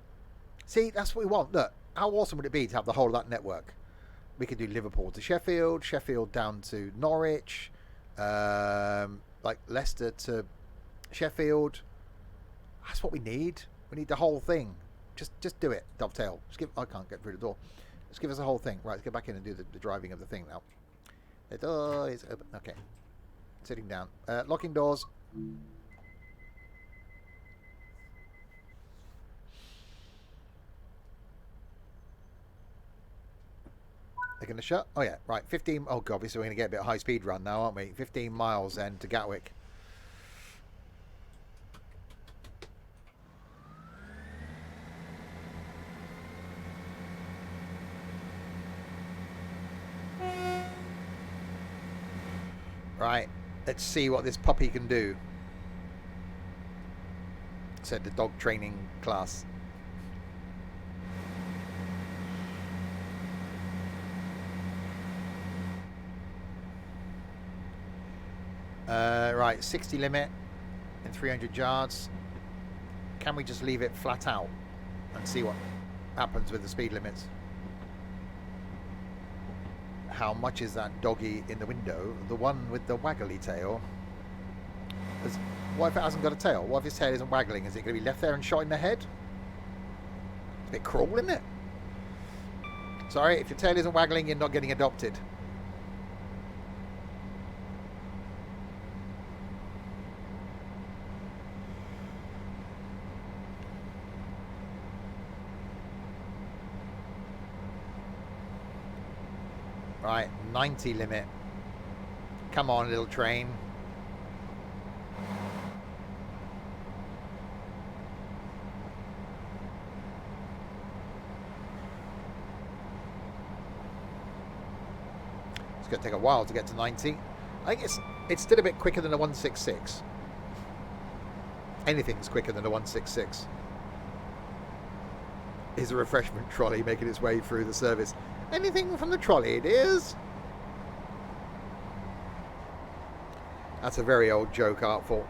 See, that's what we want. Look, how awesome would it be to have the whole of that network? We could do Liverpool to Sheffield, Sheffield down to Norwich, like Leicester to Sheffield. That's what we need. We need the whole thing. Just do it, Dovetail. Just give. I can't get through the door. Just give us the whole thing. Right, let's get back in and do the driving of the thing now. The door is open. Okay. Sitting down. Locking doors. They're going to shut? Oh, yeah. Right. 15. Oh, God. Obviously, we're going to get a bit of high-speed run now, aren't we? 15 miles then to Gatwick. Right. Let's see what this puppy can do, said the dog training class. Right, 60 limit in 300 yards. Can we just leave it flat out and see what happens with the speed limits? How much is that doggy in the window? The one with the waggly tail. What if it hasn't got a tail? What if his tail isn't waggling? Is it going to be left there and shot in the head? It's a bit cruel, isn't it? Sorry, if your tail isn't waggling, you're not getting adopted. Right, 90 limit. Come on, little train. It's going to take a while to get to 90. I think it's still a bit quicker than a 166. Anything's quicker than a 166. Is a refreshment trolley making its way through the service. Anything from the trolley, it is. That's a very old joke, Artful.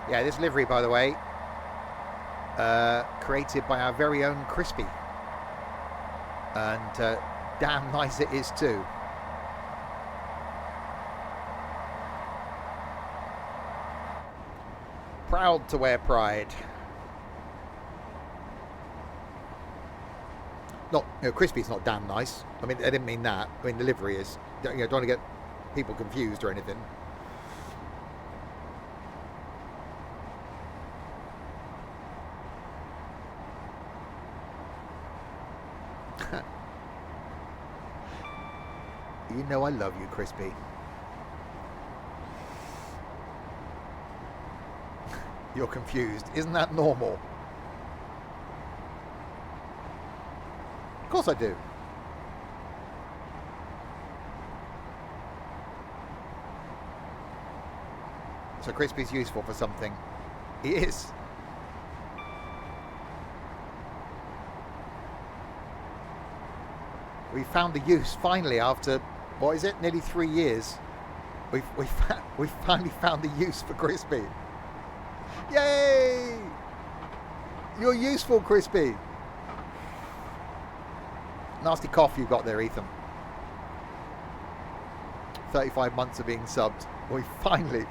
Yeah, this livery, by the way, created by our very own Crispy. And damn nice it is too. Proud to wear Pride. Not, Crispy's not damn nice. I mean, I didn't mean that. I mean, the livery is. Don't want to get people confused or anything. You know I love you, Crispy. you're confused. Isn't that normal? Of course I do. So Crispy's useful for something. He is. We found a use finally after, what is it, nearly 3 years. We've finally found a use for Crispy. Yay! You're useful, Crispy. Nasty cough you got there, Ethan. 35 months of being subbed. We finally.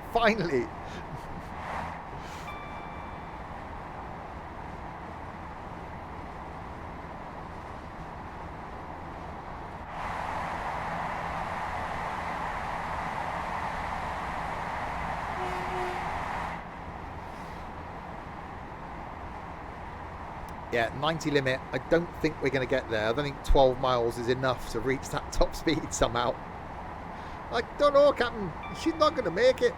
Yeah, 90 limit. I don't think we're going to get there. I don't think 12 miles is enough to reach that top speed somehow. I don't know, Captain. She's not going to make it.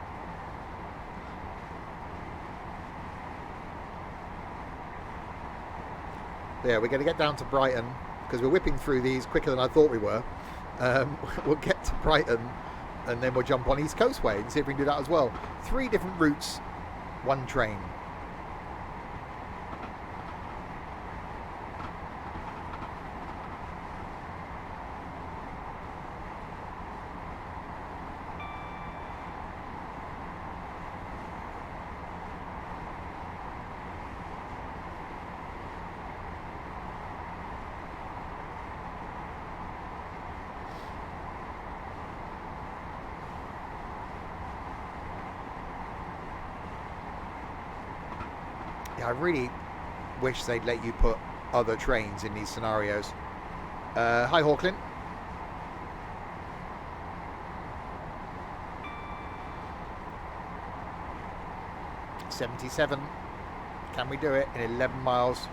Yeah, we're going to get down to Brighton because we're whipping through these quicker than I thought we were. We'll get to Brighton and then we'll jump on East Coast Way and see if we can do that as well. 3 different routes, 1 train. Yeah, I really wish they'd let you put other trains in these scenarios. Hi, Hawklin. $77. Can we do it in 11 miles?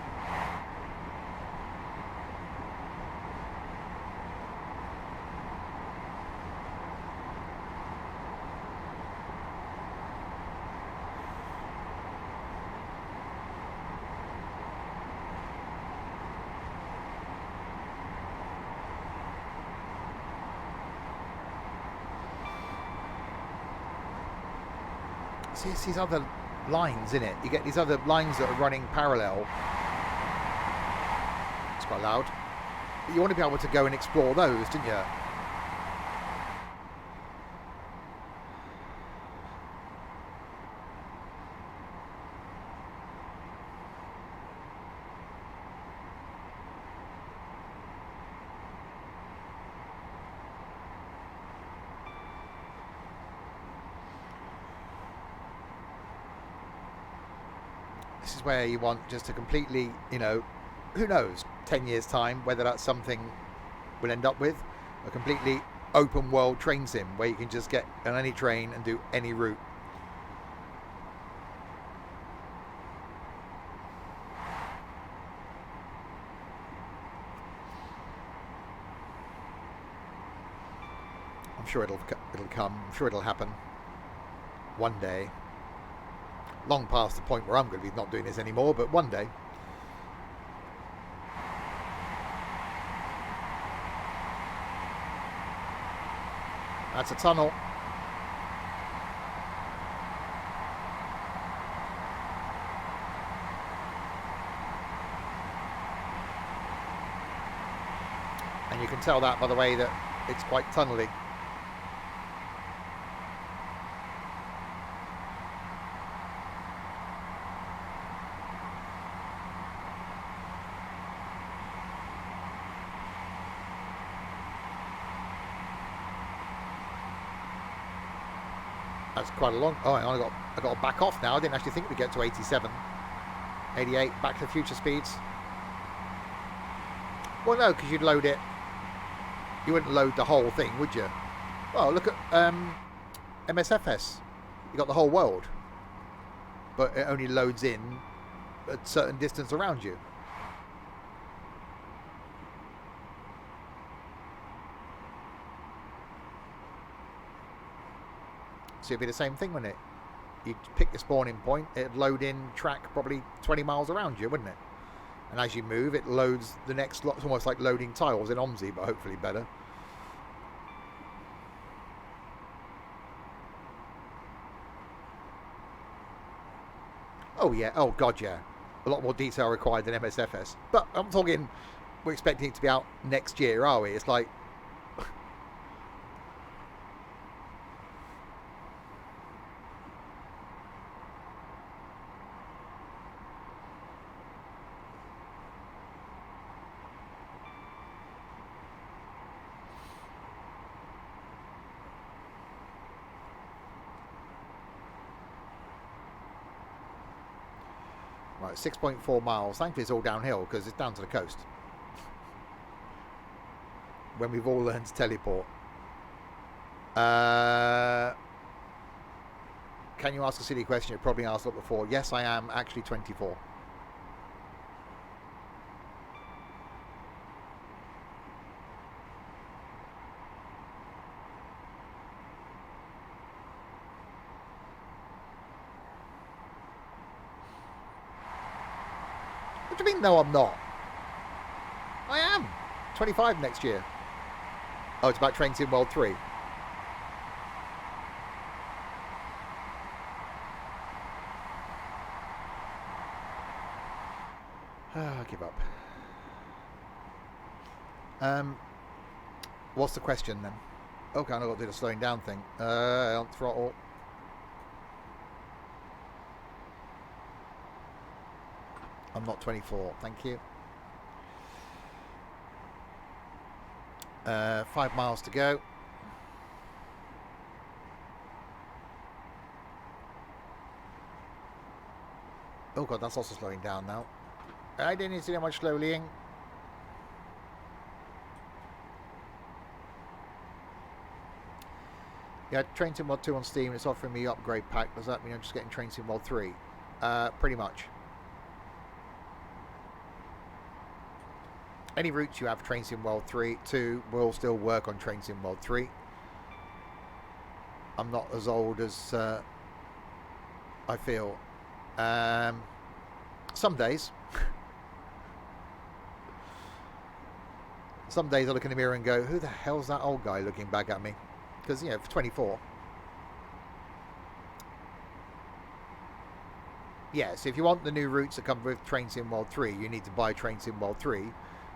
See, it's these other lines, in it. You get these other lines that are running parallel. It's quite loud. But you want to be able to go and explore those, didn't you? This is where you want just a completely, you know, who knows, 10 years time, whether that's something we'll end up with, a completely open world train sim where you can just get on any train and do any route. I'm sure it'll come. I'm sure it'll happen one day. Long past the point where I'm going to be not doing this anymore, but one day. That's a tunnel. And you can tell that by the way that it's quite tunnely. That's quite a long. Oh, I got to back off now. I didn't actually think we'd get to 87, 88. Back to the Future speeds. Well, no, because you'd load it. You wouldn't load the whole thing, would you? Well, look at MSFS. You got the whole world, but it only loads in a certain distance around you. So it'd be the same thing, wouldn't it? you'd pick your spawning point, it'd load in track probably 20 miles around you, wouldn't it? And as you move, it loads the next lot. It's almost like loading tiles in OMSI, but hopefully better. Oh yeah, oh god yeah. A lot more detail required than MSFS. But I'm talking, we're expecting it to be out next year, are we? It's like... Right, 6.4 miles. Thankfully it's all downhill because it's down to the coast. When we've all learned to teleport. Can you ask a silly question? You probably asked it before. Yes, I am actually 24. What do you mean, no, I'm not? I am. 25 next year. Oh, it's about Train Sim World 3. I give up. What's the question then? Okay, I've got to do the slowing down thing. On throttle. I'm not 24, thank you. 5 miles to go. Oh god, that's also slowing down now. I didn't need to do that much slowlying. Yeah, Train Sim World 2 on Steam. It's offering me upgrade pack. Does that mean I'm just getting Train Sim World 3? Pretty much. Any routes you have Train Sim World 2 will still work on Train Sim World 3. I'm not as old as I feel. Some days. Some days I look in the mirror and go, who the hell's that old guy looking back at me? Because, you know, for 24. Yeah, so if you want the new routes that come with Train Sim World 3, you need to buy Train Sim World 3.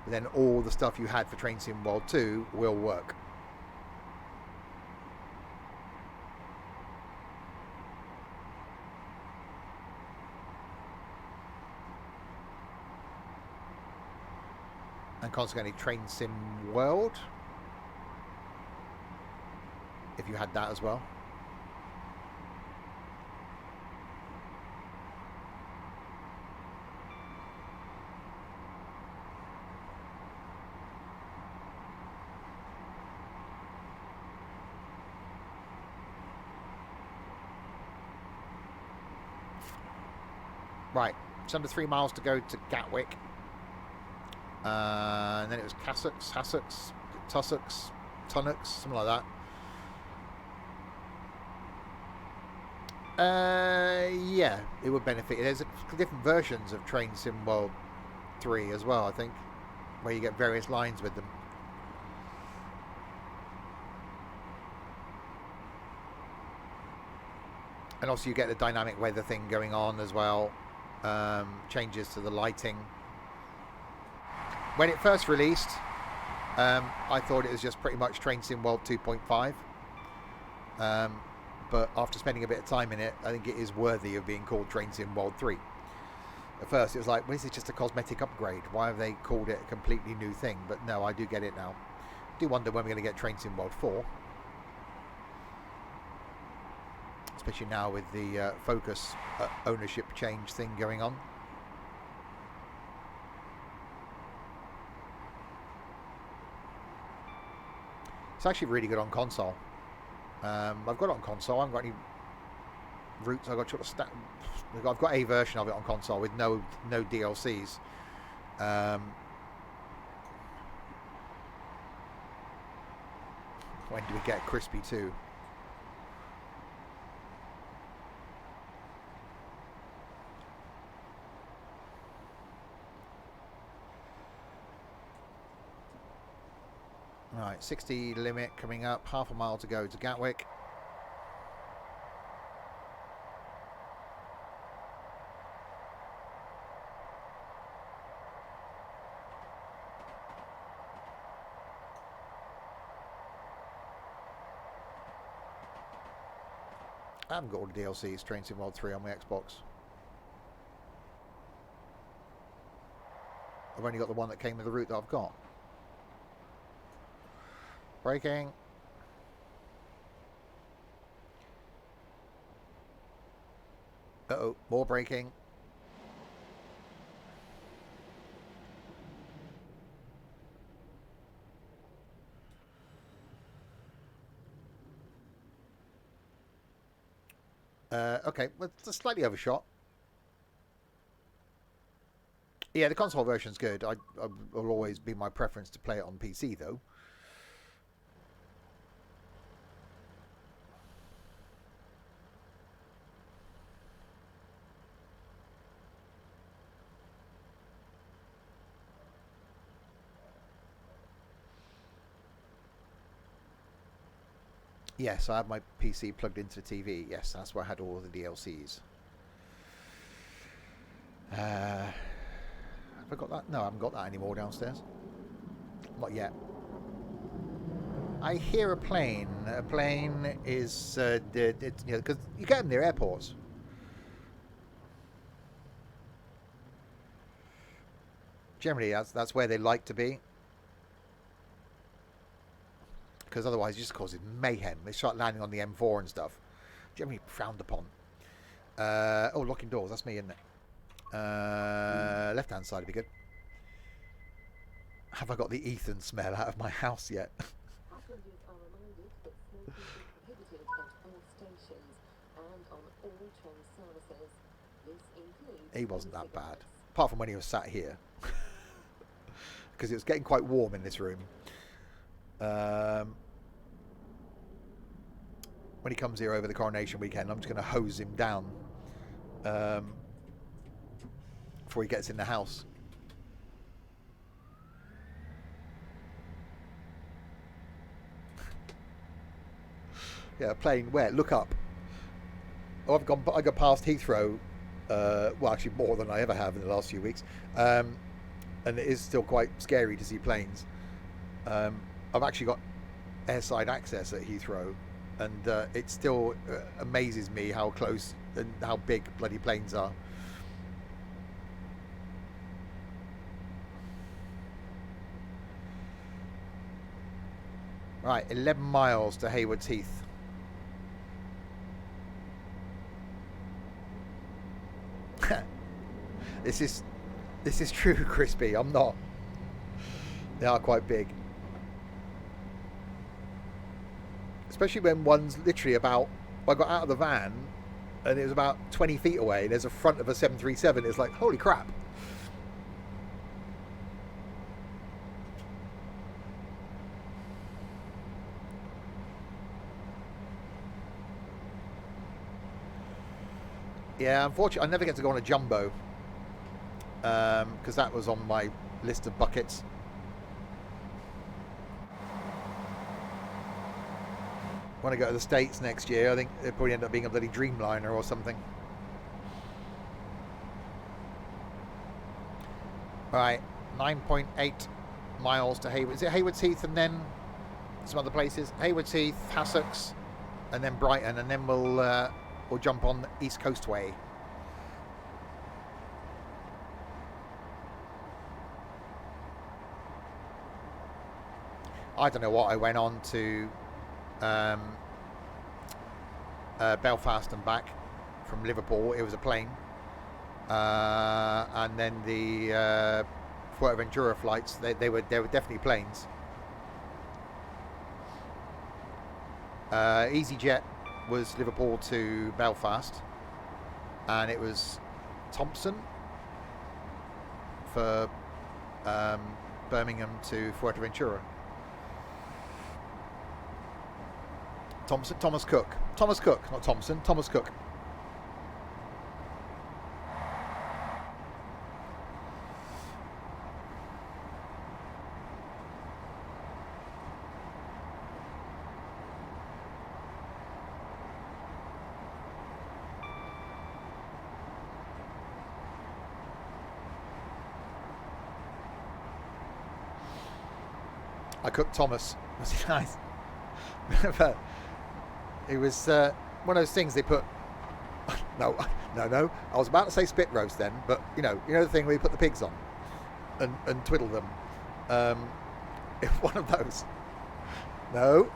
But then all the stuff you had for Train Sim World 2 will work. And consequently Train Sim World, if you had that as well. Right, it's under 3 miles to go to Gatwick. And then it was Hassocks, Tussocks, Tunnocks, something like that. Yeah, it would benefit. There's different versions of Train Sim World 3 as well, I think, where you get various lines with them. And also you get the dynamic weather thing going on as well. Changes to the lighting. When it first released, I thought it was just pretty much Train Sim World 2.5. But after spending a bit of time in it, I think it is worthy of being called Train Sim World 3. At first it was like, well, is it just a cosmetic upgrade? Why have they called it a completely new thing? But no, I do get it now. I do wonder when we're going to get Train Sim World 4. Especially now with the Focus ownership change thing going on. It's actually really good on console. I've got it on console. I haven't got any routes. I've got a version of it on console with no DLCs. When do we get Crispy 2? Right, 60 limit coming up. Half a mile to go to Gatwick. I haven't got all the DLCs, Train Sim World 3 on my Xbox. I've only got the one that came with the route that I've got. Braking. Uh-oh, more braking. Okay, well, it's slightly overshot. Yeah, the console version's good. I will always be my preference to play it on PC, though. Yes, I have my PC plugged into the TV. Yes, that's where I had all of the DLCs. Have I got that? No, I haven't got that anymore downstairs. Not yet. I hear a plane. A plane is, because you get them near airports. Generally, that's where they like to be. Because otherwise, it just causes mayhem. They start landing on the M4 and stuff. Generally frowned upon. Oh, locking doors. That's me, isn't it? Left-hand side would be good. Have I got the Ethan smell out of my house yet? Passengers are reminded that smoking is prohibited at all stations and on all train services. This includes He wasn't that bad. cigarettes. Apart from when he was sat here. Because it was getting quite warm in this room. When he comes here over the coronation weekend, I'm just going to hose him down before he gets in the house. Yeah, plane where? Look up. Oh, I got past Heathrow. Well, actually more than I ever have in the last few weeks. And it is still quite scary to see planes. I've actually got airside access at Heathrow, and it still amazes me how close and how big bloody planes are. Right, 11 miles to Haywards Heath. This is true, Crispy. I'm not. They are quite big. Especially when one's literally about... I got out of the van and it was about 20 feet away. There's a front of a 737. It's like, holy crap. Yeah, unfortunately, I never get to go on a jumbo. Because that was on my list of buckets. When I go to the States next year, I think it'll probably end up being a bloody Dreamliner or something. Right, 9.8 miles to Haywards. Is it Haywards Heath and then some other places? Haywards Heath, Hassocks, and then Brighton, and then we'll jump on the East Coast Way. I don't know what I went on to Belfast and back from Liverpool. It was a plane, and then the Fuerteventura flights. They were definitely planes. EasyJet was Liverpool to Belfast, and it was Thompson for Birmingham to Fuerteventura. Thomas Cook, not Thompson. Thomas Cook. I cooked Thomas. Was he nice? It was one of those things they put. No. I was about to say spit roast then, but you know the thing where you put the pigs on and twiddle them. One of those. No.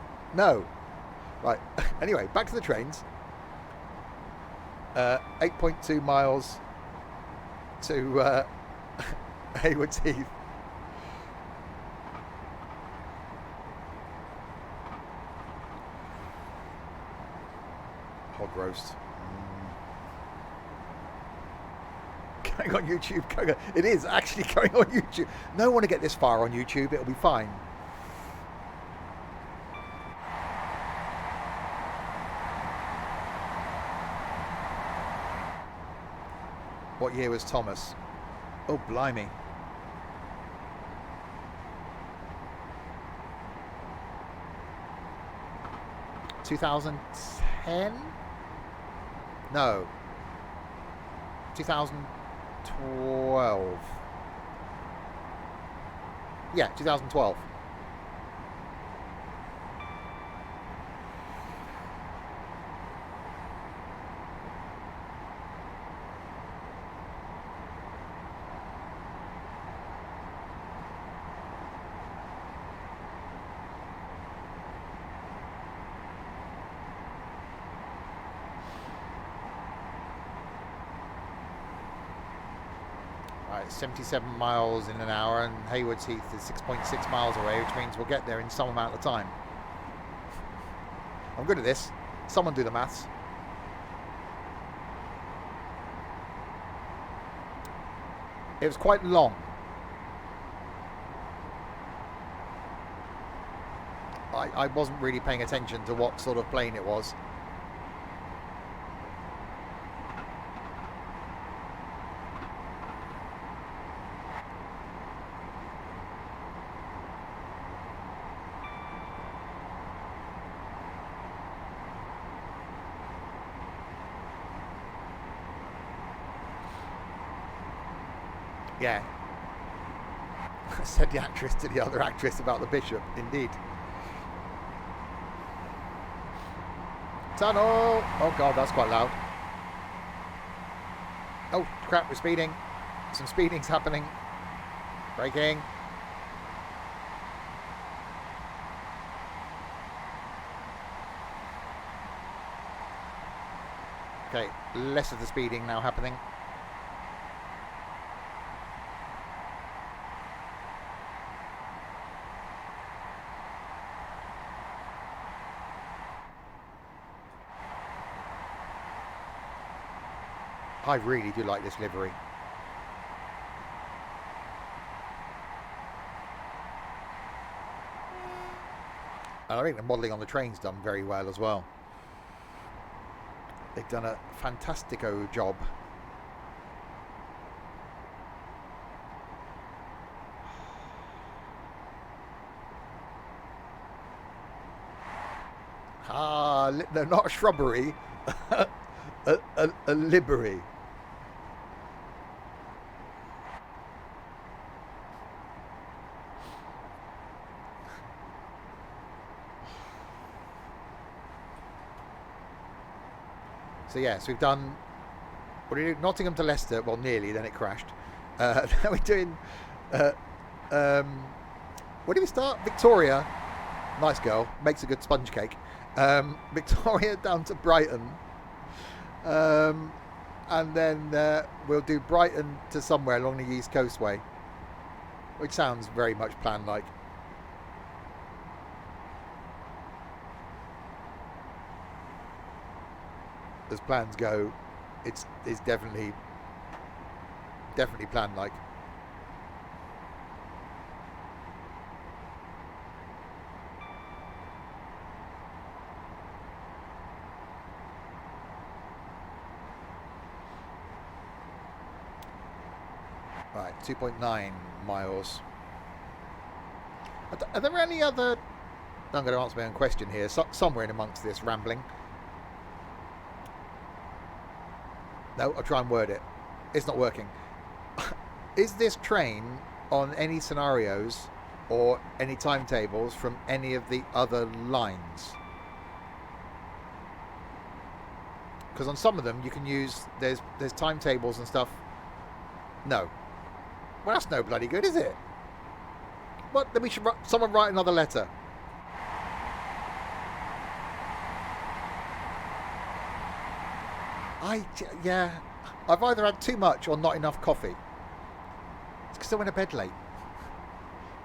Right. Anyway, back to the trains. 8.2 miles to Haywards Heath. Hog roast. Going on YouTube. It is actually going on YouTube. No one to get this far on YouTube. It'll be fine. What year was Thomas? Oh, blimey. (2010) No. 2012. Yeah, 2012. Right, 77 miles in an hour, and Haywards Heath is 6.6 miles away, which means we'll get there in some amount of time. I'm good at this. Someone do the maths. It was quite long. I wasn't really paying attention to what sort of plane it was. Yeah. Said the actress to the other actress about the bishop, indeed. Tunnel! Oh god, that's quite loud. Oh crap, we're speeding. Some speeding's happening. Braking. Okay, less of the speeding now happening. I really do like this livery. And I think the modelling on the train's done very well as well. They've done a fantastico job. No, not a shrubbery. a livery. So yes, we've done. What do we do? Nottingham to Leicester. Well, nearly. Then it crashed. Now we're doing. Where do we start? Victoria. Nice girl. Makes a good sponge cake. Victoria down to Brighton. And then we'll do Brighton to somewhere along the East Coastway, which sounds very much planned like. As plans go, it's definitely planned like. Right, 2.9 miles. Are there any other... I'm going to answer my own question here. Somewhere in amongst this rambling. No, I'll try and word it. It's not working. Is this train on any scenarios or any timetables from any of the other lines. Because on some of them you can use, there's timetables and stuff. No. Well, that's no bloody good, is it? What? Then we should someone write another letter. Yeah, I've either had too much or not enough coffee. It's because I went to bed late.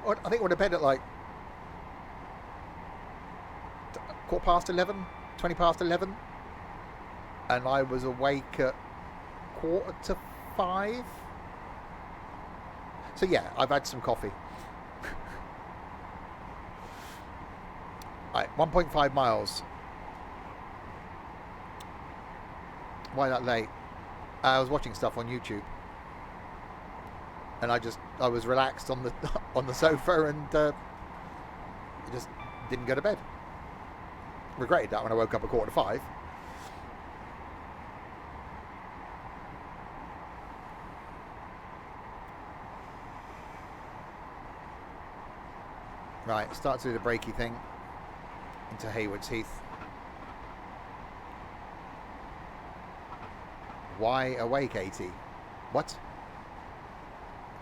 I think I went to bed at like 11:15, 20 past 11. And I was awake at 4:45. So yeah, I've had some coffee. Right, 1.5 miles. Why that late? I was watching stuff on YouTube, and I was relaxed on the on the sofa and just didn't go to bed. Regretted that when I woke up at 4:45. Right, start to do the breaky thing into Haywards Heath. Why awake, 80? What?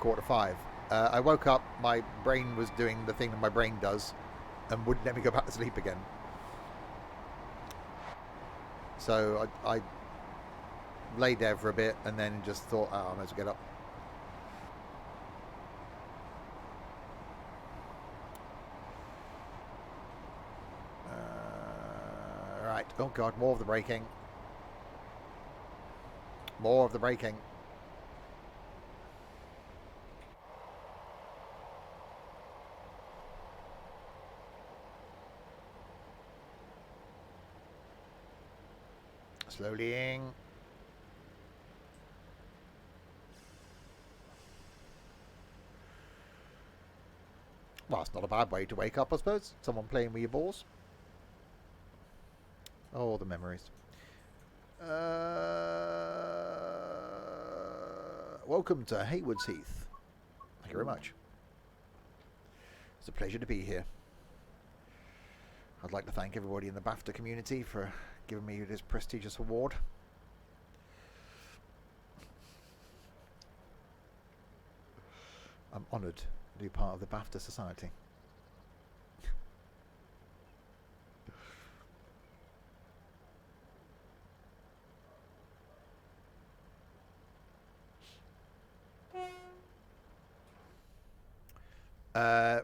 4:45. I woke up, my brain was doing the thing that my brain does and wouldn't let me go back to sleep again. So I laid there for a bit and then just thought, oh, I might as well get up. Right. Oh God, more of the braking. More of the braking. Slowlying. Well, it's not a bad way to wake up, I suppose. Someone playing with your balls. Oh, the memories. Welcome to Haywards Heath. Thank you very much. It's a pleasure to be here. I'd like to thank everybody in the BAFTA community for giving me this prestigious award. I'm honoured to be part of the BAFTA Society.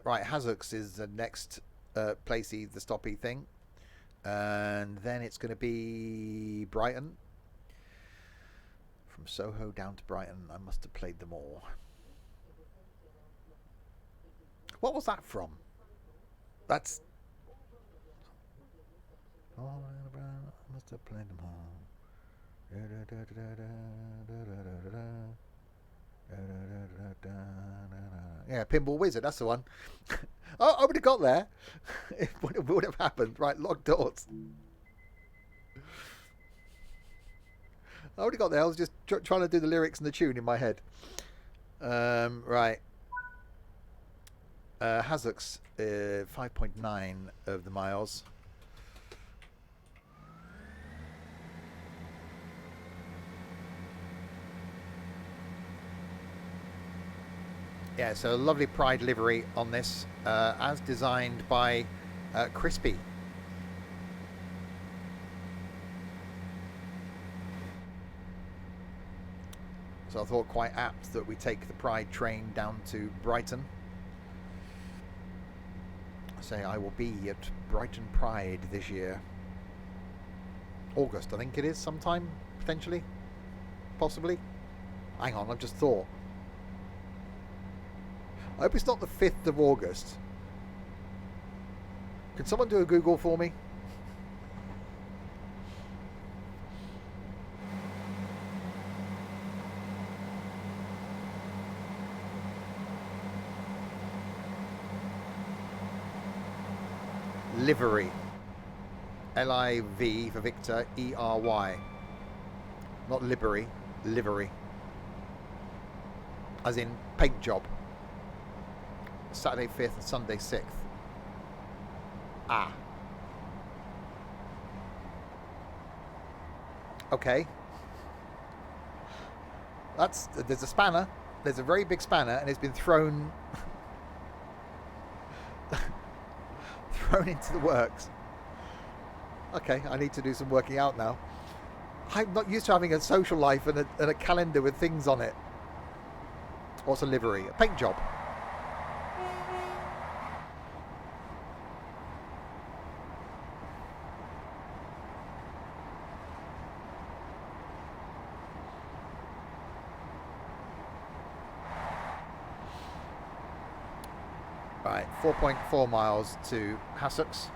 Right, Hazzocks is the next placey, the stoppy thing. And then it's going to be Brighton. From Soho down to Brighton. I must have played them all. What was that from? That's... Oh, I must have played them all. Yeah, Pinball Wizard, that's the one. Oh, I would have got there. It would have happened. Right, locked doors. I would have got there. I was just trying to do the lyrics and the tune in my head. Right. Hazzocks, 5.9 of the miles. Yeah, so a lovely Pride livery on this, as designed by Crispy. So I thought quite apt that we take the Pride train down to Brighton. I say I will be at Brighton Pride this year. August, I think it is, sometime, potentially, possibly. Hang on, I've just thought. I hope it's not the 5th of August. Can someone do a Google for me? Livery. L-I-V for Victor, E-R-Y. Not livery, livery. As in paint job. Saturday 5th and Sunday 6th. Ah. Okay. There's a spanner. There's a very big spanner, and it's been thrown thrown into the works. Okay, I need to do some working out now. I'm not used to having a social life and a calendar with things on it. What's a livery? A paint job. Right, 4.4 miles to Hassocks.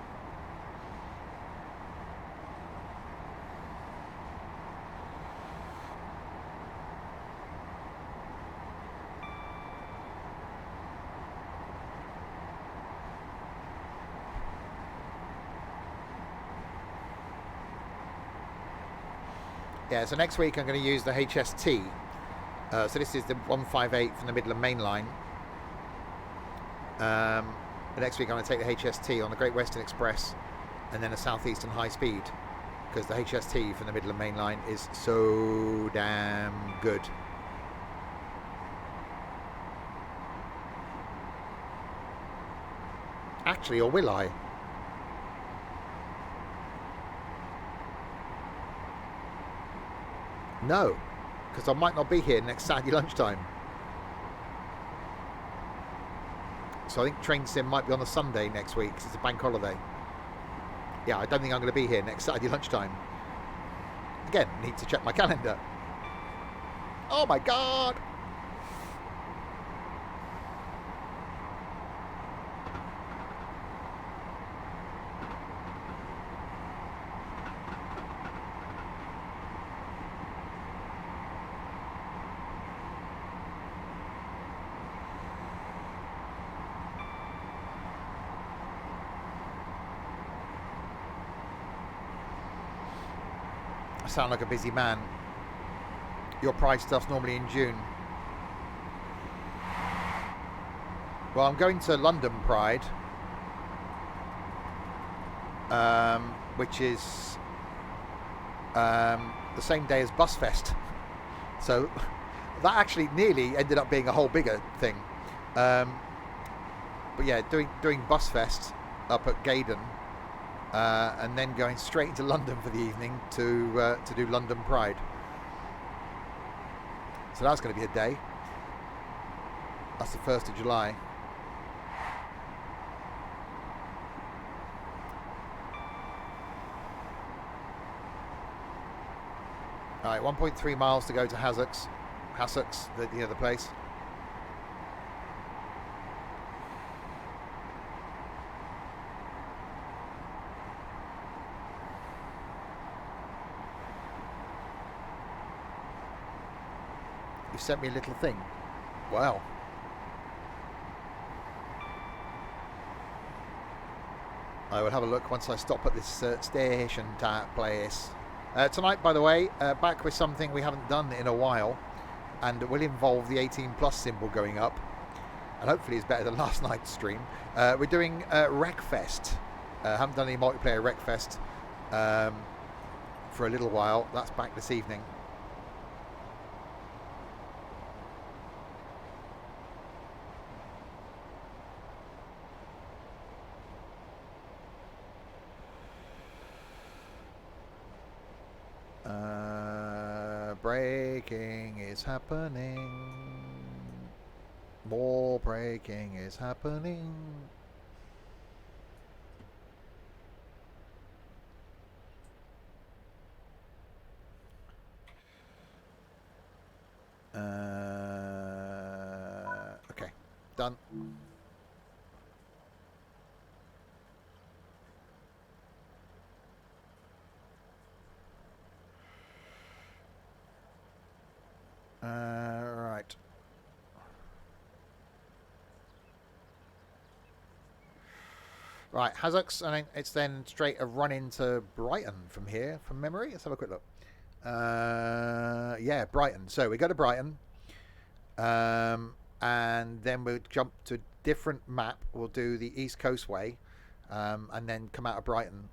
Yeah, so next week I'm going to use the HST. So this is the 158 from the Midland Main Line. But next week I'm going to take the HST on the Great Western Express and then a Southeastern High Speed, because the HST from the Midland Main Line is so damn good. Actually, or will I? No, because I might not be here next Saturday lunchtime. So I think Train Sim might be on a Sunday next week because it's a bank holiday. Yeah, I don't think I'm going to be here next Saturday lunchtime. Again, need to check my calendar. Oh my God! I sound like a busy man. Your Pride stuff's normally in June. Well, I'm going to London Pride, which is the same day as Busfest. So that actually nearly ended up being a whole bigger thing. But yeah, doing Busfest up at Gaydon. And then going straight into London for the evening to do London Pride. So that's going to be a day. That's the 1st of July. All right, 1.3 miles to go to Hassocks, the place. Sent me a little thing. Wow. I will have a look once I stop at this station type place. Tonight, by the way, back with something we haven't done in a while, and it will involve the 18+ symbol going up, and hopefully it's better than last night's stream. We're doing Wreckfest. Haven't done any multiplayer Wreckfest for a little while. That's back this evening. Breaking is happening. More breaking is happening. Okay, done. Right. Right, Hassocks, and it's then straight a run into Brighton from here, from memory. Let's have a quick look. Yeah, Brighton. So we go to Brighton, and then we'll jump to different map will do the East Coast way, and then come out of Brighton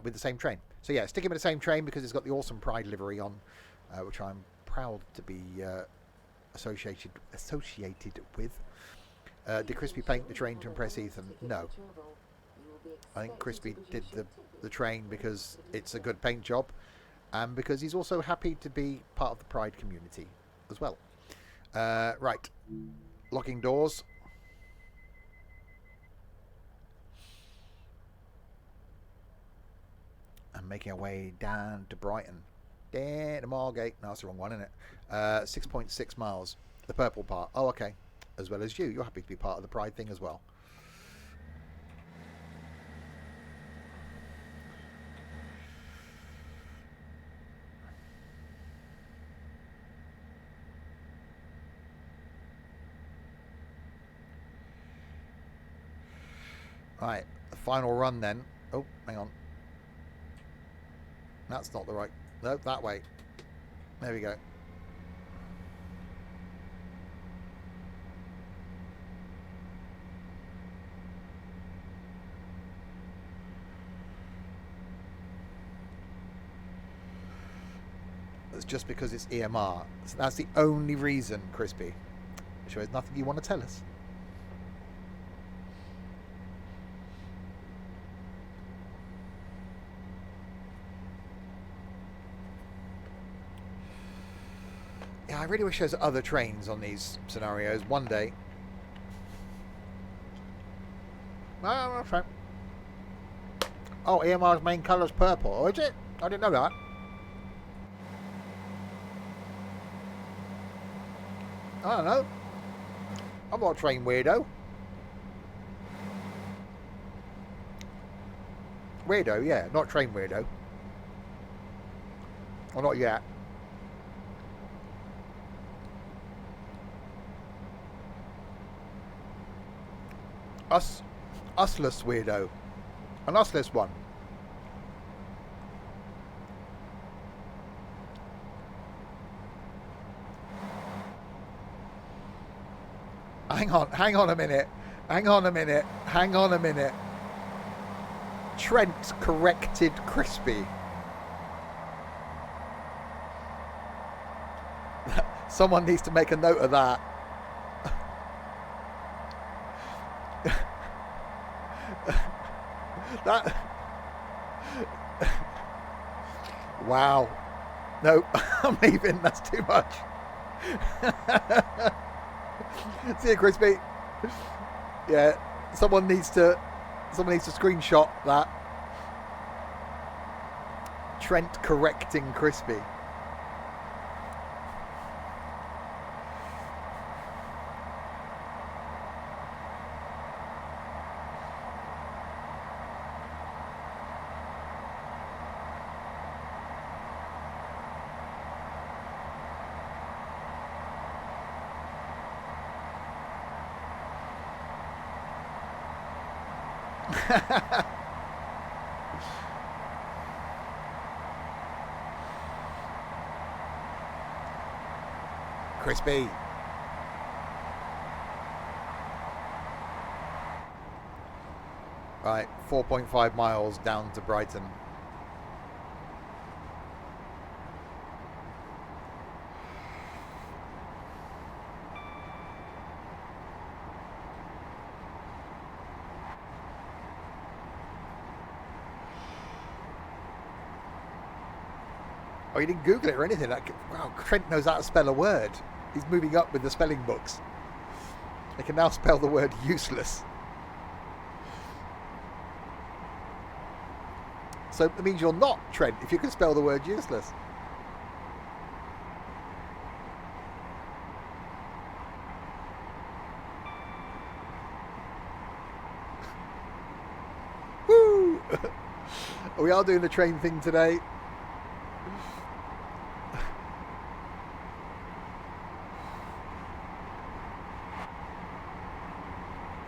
with the same train. So yeah, sticking with the same train because it's got the awesome Pride livery on, which I'm proud to be associated with. Did Crispy paint the train to impress Ethan? No. I think Crispy did the train because it's a good paint job, and because he's also happy to be part of the Pride community as well. Right. Locking doors. And making our way down to Brighton. Down to Margate. No, that's the wrong one, isn't it? 6.6 miles. The purple part. Oh, okay. As well as you. You're happy to be part of the Pride thing as well. Right, the final run then. Oh, hang on. That's not the right... No, that way. There we go. It's just because it's EMR. So that's the only reason, Crispy. Sure, there's nothing you want to tell us. Yeah, I really wish there's other trains on these scenarios one day. Oh, that's right. Oh, EMR's main colour's purple. Oh, is it? I didn't know that. I don't know. I'm not a train weirdo. Weirdo, yeah. Not train weirdo. Well, not yet. Usless weirdo. An usless one. Hang on a minute. Hang on a minute. Trent corrected Crispy. Someone needs to make a note of that. That... Wow. No, I'm leaving. That's too much. See you, Crispy. Yeah, someone needs to screenshot that. Trent correcting Crispy. Crispy. Right, 4.5 miles down to Brighton. Oh, you didn't Google it or anything? Wow, Trent knows how to spell a word. He's moving up with the spelling books. They can now spell the word useless. So it means you're not Trent if you can spell the word useless. Woo! We are doing the train thing today.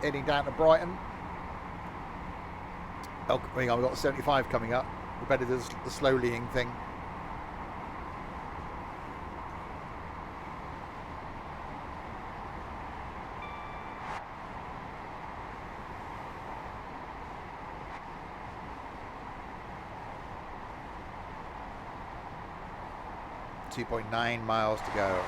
Heading down to Brighton. Oh, hang on, we've got 75 coming up. We better do the slowlying thing. 2.9 miles to go.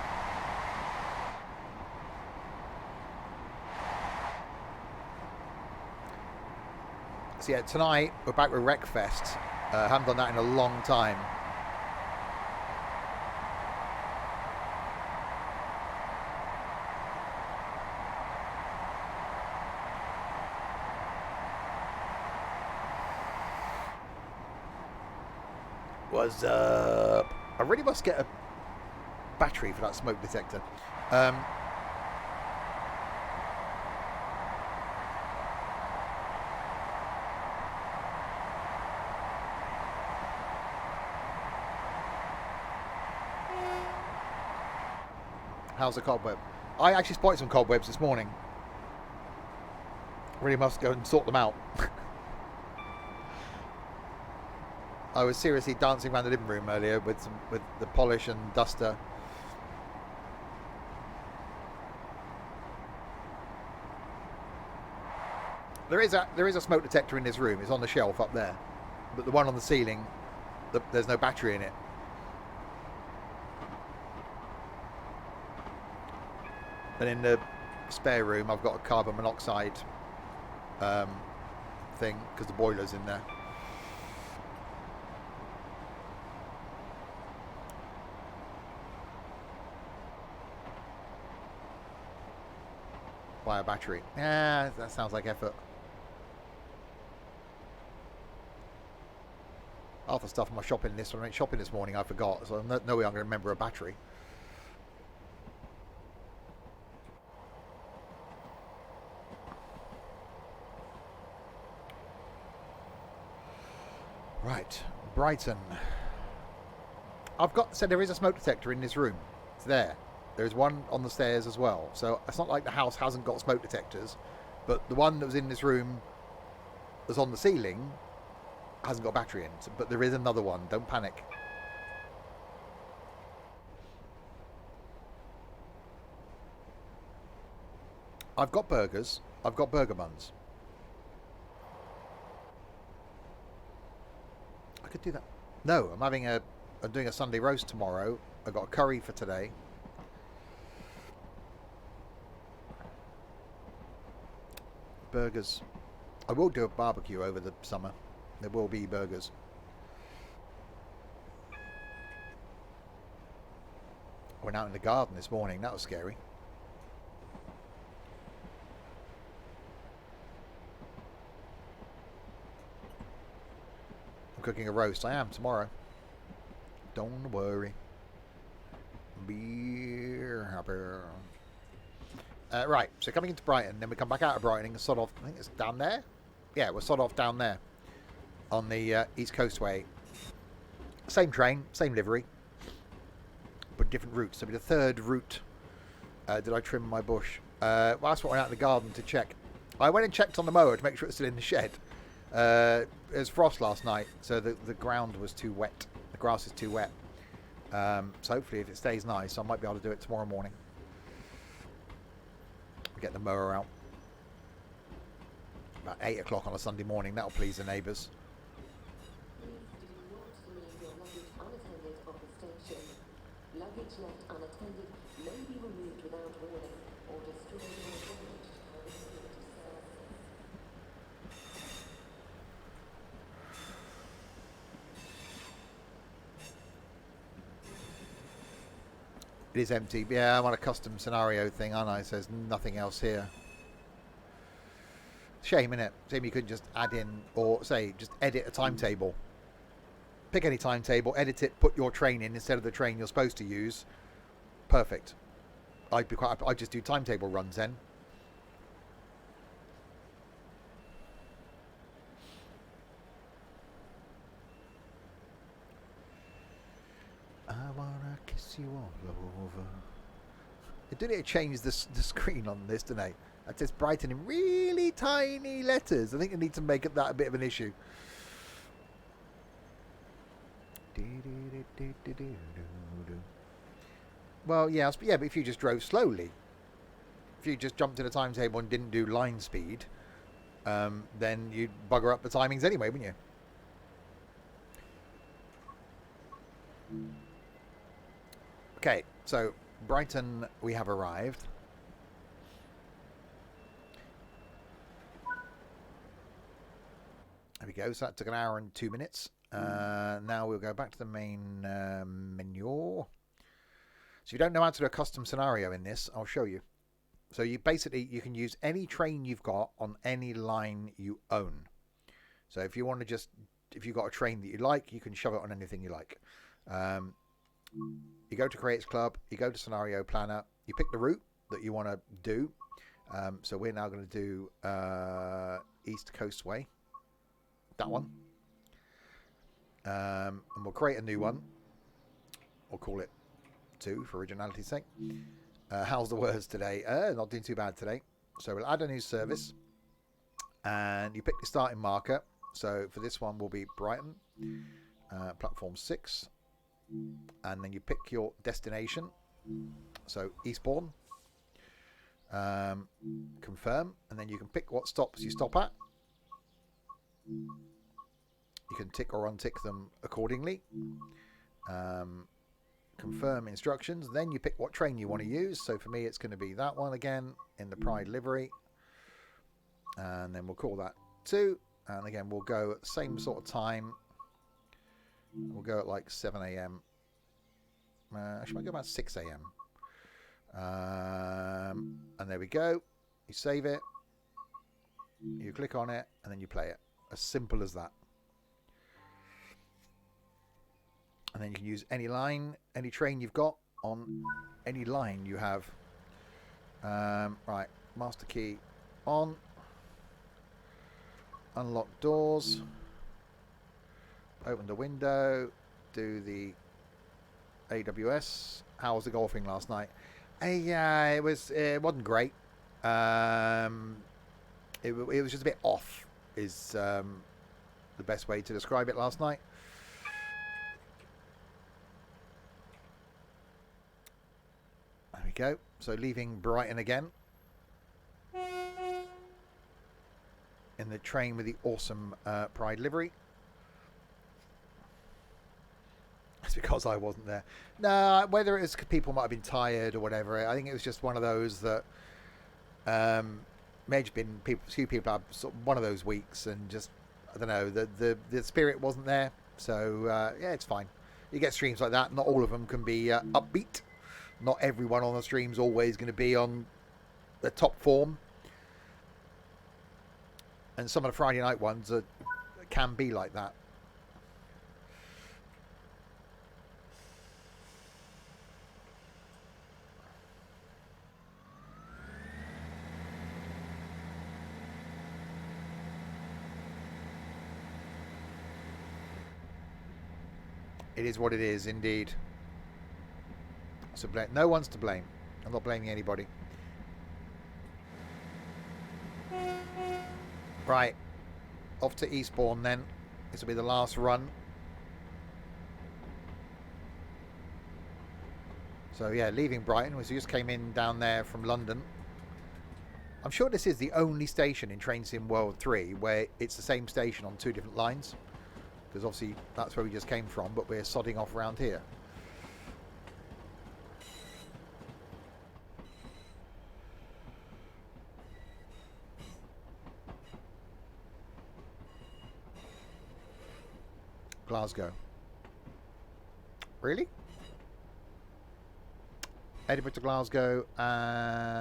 So yeah, tonight we're back with Wreckfest. Haven't done that in a long time. What's up? I really must get a battery for that smoke detector. How's the cobweb? I actually spotted some cobwebs this morning. Really must go and sort them out. I was seriously dancing around the living room earlier with the polish and duster. There is a smoke detector in this room. It's on the shelf up there, but the one on the ceiling, there's no battery in it. And in the spare room, I've got a carbon monoxide thing because the boiler's in there. Buy a battery. Yeah, that sounds like effort. Half the stuff on my shopping list when I went shopping this morning I forgot, so no way I'm going to remember a battery. Right, Brighton. So there is a smoke detector in this room. It's there. There's one on the stairs as well. So it's not like the house hasn't got smoke detectors, but the one that was in this room that's on the ceiling hasn't got a battery in. But there is another one. Don't panic. I've got burgers. I've got burger buns. I could do that. No, I'm doing a Sunday roast tomorrow. I've got a curry for today. Burgers. I will do a barbecue over the summer. There will be burgers. I went out in the garden this morning. That was scary. I'm cooking a roast. I am tomorrow. Don't worry. Be happy. Right, so coming into Brighton, then we come back out of Brighton and sod off. I think it's down there. Yeah, we'll sod off down there on the East Coastway. Same train, same livery, but different routes. So it'll be the third route. Did I trim my bush? Well, that's what I went out in the garden to check. I went and checked on the mower to make sure it's still in the shed. It was frost last night, so the ground was too wet. The grass is too wet. So hopefully if it stays nice, I might be able to do it tomorrow morning. Get the mower out. About 8 o'clock on a Sunday morning. That'll please the neighbours. Please do not leave your luggage unattended on the station. Luggage left unattended may be removed without warning or destroyed or damaged by the security services. It is empty. Yeah, I'm on a custom scenario thing, aren't I? So there's nothing else here. Shame, innit? Shame you couldn't just add in, or say, just edit a timetable. Pick any timetable, edit it, put your train in instead of the train you're supposed to use. Perfect. I'd just do timetable runs then. I wanna kiss you all over. It did it change the screen on this, didn't it? It says Brighton in really tiny letters. I think they need to make that a bit of an issue. Well, yeah, but if you just drove slowly, if you just jumped in a timetable and didn't do line speed, then you'd bugger up the timings anyway, wouldn't you? Okay, so Brighton, we have arrived. There we go. So that took an hour and 2 minutes. Now we'll go back to the main menu. So if you don't know how to do a custom scenario in this, I'll show you. So you can use any train you've got on any line you own. So if you want to if you've got a train that you like, you can shove it on anything you like. You go to Creates Club, you go to Scenario Planner, you pick the route that you want to do. So we're now going to do East Coast Way. That one. And we'll create a new one. We'll call it 2 for originality's sake. How's the words today? Not doing too bad today. So we'll add a new service. And you pick the starting marker. So for this one will be Brighton. Platform 6. And then you pick your destination. So Eastbourne. Confirm. And then you can pick what stops you stop at. You can tick or untick them accordingly. Confirm instructions. Then you pick what train you want to use. So for me, it's going to be that one again in the Pride Livery. And then we'll call that 2. And again, we'll go at the same sort of time. We'll go at like 7 a.m. Actually, might go about 6 a.m. And there we go. You save it. You click on it. And then you play it. As simple as that. And then you can use any line, any train you've got on any line you have. Right, master key on. Unlock doors. Open the window. Do the AWS. How was the golfing last night? It wasn't great. It was just a bit off. Is the best way to describe it last night. There we go. So leaving Brighton again. In the train with the awesome Pride Livery. That's because I wasn't there. No, whether it was people might have been tired or whatever, I think it was just one of those that may have been few people had sort of one of those weeks, and just I don't know, the spirit wasn't there. So yeah, it's fine. You get streams like that. Not all of them can be upbeat. Not everyone on the stream's always going to be on the top form. And some of the Friday night ones can be like that. It is what it is, indeed. So no one's to blame. I'm not blaming anybody. Right. Off to Eastbourne then. This will be the last run. So yeah, leaving Brighton. We just came in down there from London. I'm sure this is the only station in Train Sim World 3 where it's the same station on 2 different lines. Because obviously that's where we just came from, but we're sodding off around here. Glasgow. Really? Edinburgh to Glasgow and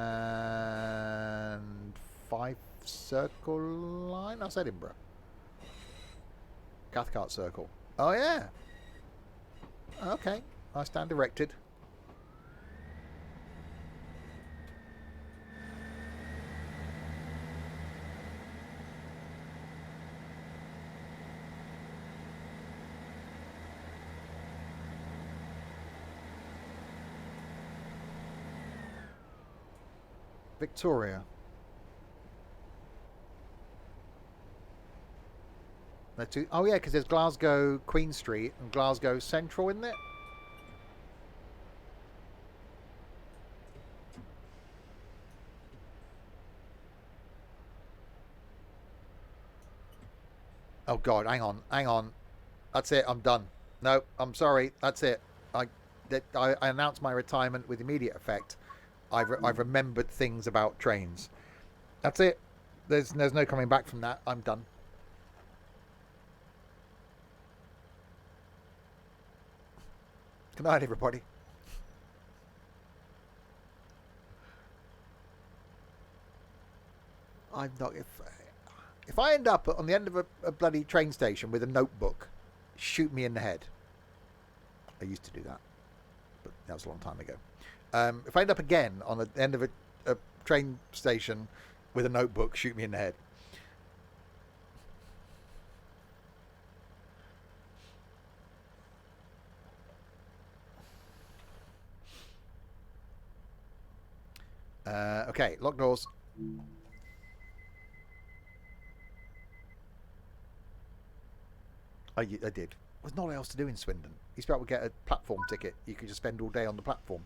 5 circle line? That's Edinburgh. Cathcart Circle. Oh yeah. Okay. I stand directed. Victoria. Oh yeah, because there's Glasgow Queen Street and Glasgow Central, isn't it? Oh god, hang on. That's it, I'm done. No, I'm sorry, that's it. that I announced my retirement with immediate effect. I've remembered things about trains. That's it. There's no coming back from that. I'm done. Good night, everybody. I'm not. If I end up on the end of a bloody train station with a notebook, shoot me in the head. I used to do that, but that was a long time ago. If I end up again on the end of a train station with a notebook, shoot me in the head. Okay, lock doors. I did. There's not else to do in Swindon. You used to be able to get a platform ticket. You could just spend all day on the platform.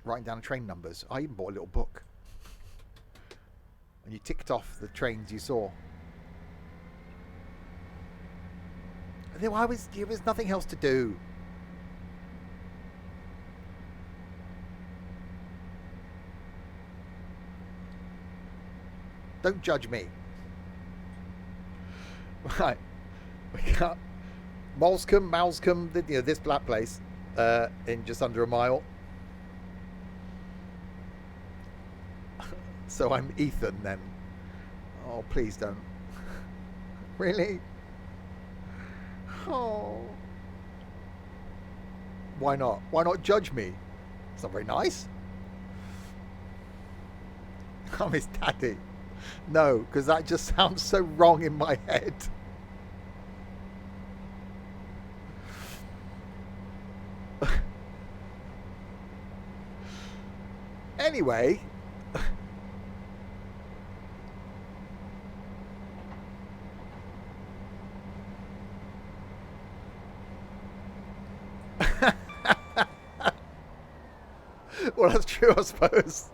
Writing down train numbers. I even bought a little book. And you ticked off the trains you saw. And there was nothing else to do. Don't judge me. Right. We got Malscombe, this black place, in just under a mile. So I'm Ethan then. Oh, please don't. Really? Oh. Why not? Why not judge me? It's not very nice. I'm his daddy. No, because that just sounds so wrong in my head. Anyway. Well, that's true, I suppose.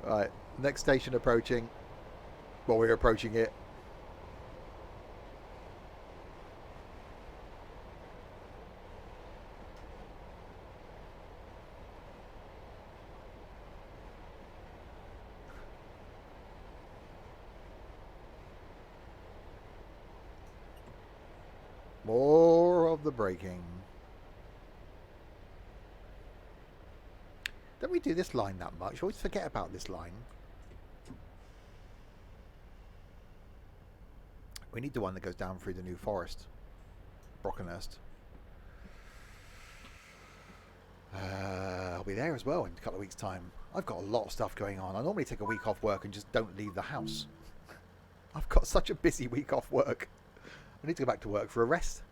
Right, next station approaching. Well, we're approaching it. More of the braking. Don't we do this line that much? I always forget about this line. We need the one that goes down through the New Forest. Brockenhurst. I'll be there as well in a couple of weeks' time. I've got a lot of stuff going on. I normally take a week off work and just don't leave the house. I've got such a busy week off work. I need to go back to work for a rest.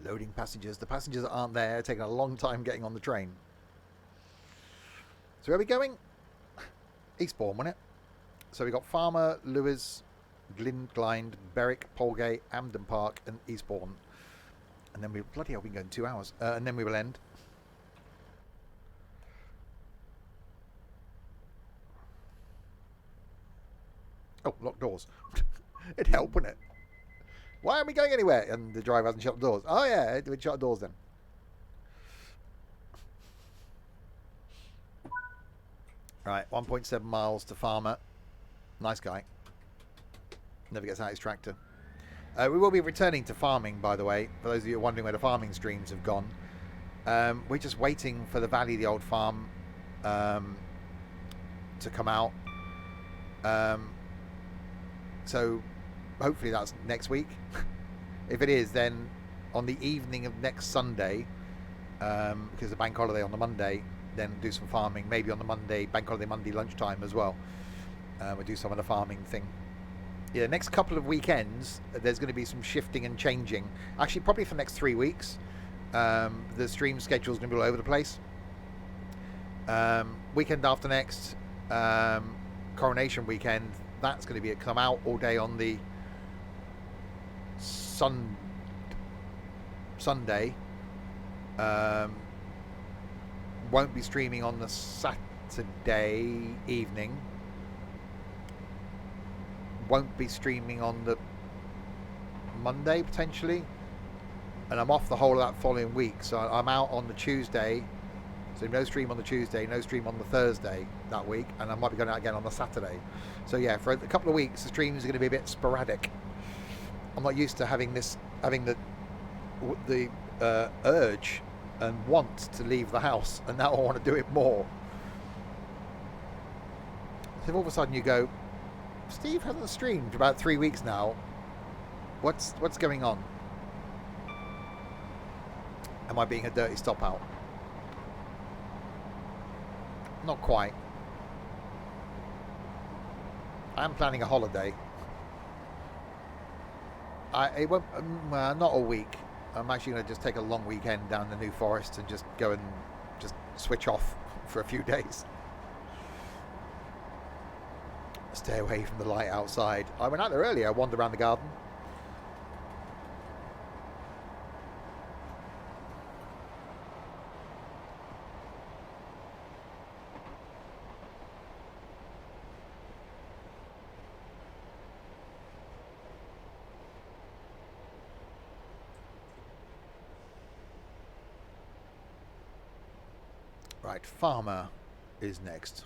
Loading passengers. The passengers that aren't there, taking a long time getting on the train. So where are we going? Eastbourne, wasn't it? So we got Farmer, Lewis, Glynde, Berwick, Polegate, Amden Park, and Eastbourne. And then bloody hell, we can go in 2 hours. And then we will end. Oh, locked doors. It'd help, wouldn't it? Why aren't we going anywhere? And the driver hasn't shut the doors. Oh yeah, we'd shut the doors then. Right, 1.7 miles to Farmer. Nice guy. Never gets out his tractor. We will be returning to farming, by the way. For those of you wondering where the farming streams have gone. We're just waiting for the Valley of the Old Farm to come out. So hopefully that's next week. If it is, then on the evening of next Sunday, because the bank holiday on the Monday, then do some farming. Maybe on the Monday, bank holiday Monday lunchtime as well. We'll do some of the farming thing. Yeah, next couple of weekends, there's going to be some shifting and changing. Actually, probably for the next 3 weeks. The stream schedule is going to be all over the place. Weekend after next, Coronation weekend, that's going to be come out all day on the Sunday. Won't be streaming on the Saturday evening. Won't be streaming on the Monday potentially, and I'm off the whole of that following week. So I'm out on the Tuesday, so no stream on the Tuesday, no stream on the Thursday that week, and I might be going out again on the Saturday. So yeah, for a couple of weeks the streams are going to be a bit sporadic. I'm not used to having the urge and want to leave the house, and now I want to do it more. So if all of a sudden you go, Steve hasn't streamed for about 3 weeks now, what's going on? Am I being a dirty stop out? Not quite. I am planning a holiday. It won't, not a week. I'm actually going to just take a long weekend down the New Forest and just go and just switch off for a few days. Stay away from the light outside. I went out there earlier. I wandered around the garden. Right, Farmer is next.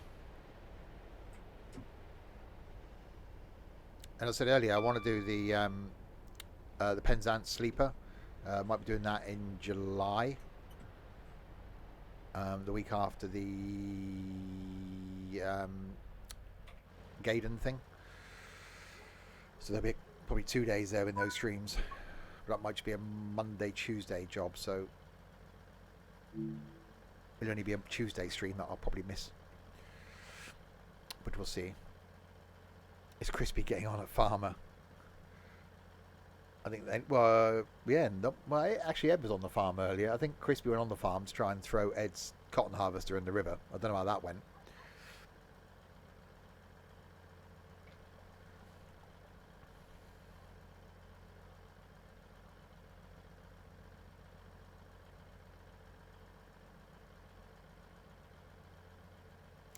And I said earlier, I want to do the Penzance Sleeper. Might be doing that in July. The week after the Gaydon thing. So there'll be probably 2 days there in those streams. That might just be a Monday, Tuesday job, so it'll only be a Tuesday stream that I'll probably miss. But we'll see. Is Crispy getting on at Farmer? I think they, well, yeah, actually Ed was on the farm earlier. I think Crispy went on the farm to try and throw Ed's cotton harvester in the river. I don't know how that went.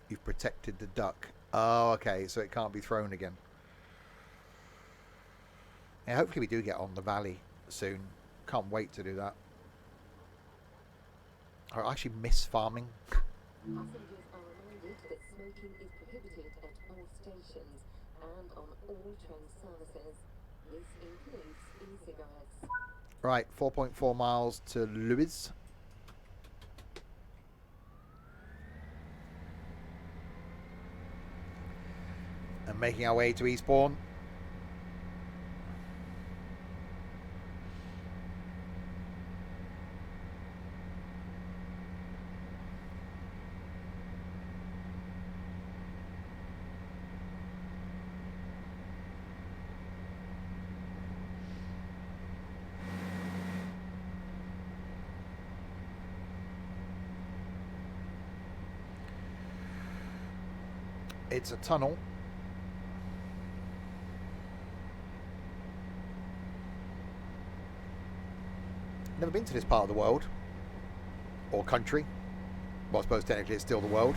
You've protected the duck. Oh, okay, so it can't be thrown again. Yeah, hopefully we do get on the valley soon. Can't wait to do that. I actually miss farming. Passengers are reminded that smoking is prohibited at all stations and on all train services. This includes e-cigarettes. Right, 4.4 miles to Lewis. And making our way to Eastbourne. It's a tunnel. Never been to this part of the world. Or country. Well, I suppose technically it's still the world.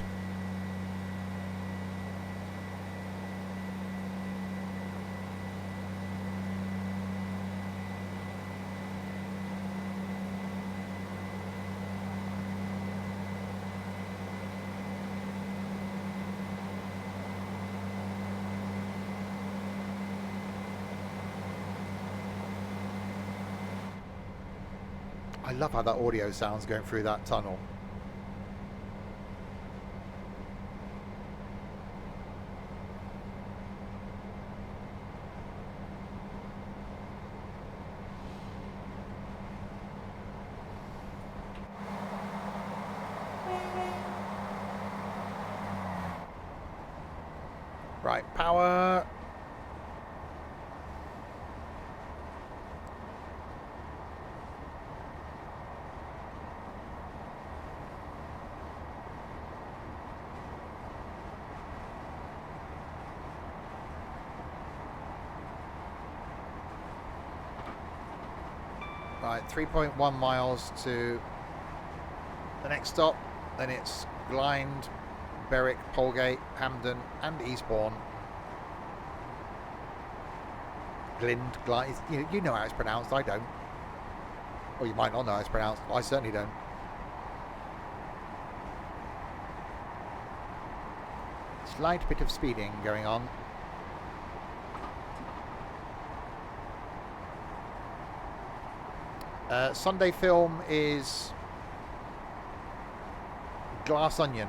I love how that audio sounds going through that tunnel. Right, power. Right, 3.1 miles to the next stop. Then it's Glynde, Berwick, Polegate, Hampden and Eastbourne. Glynde. You know how it's pronounced, I don't. Or you might not know how it's pronounced. I certainly don't. Slight bit of speeding going on. Sunday film is Glass Onion.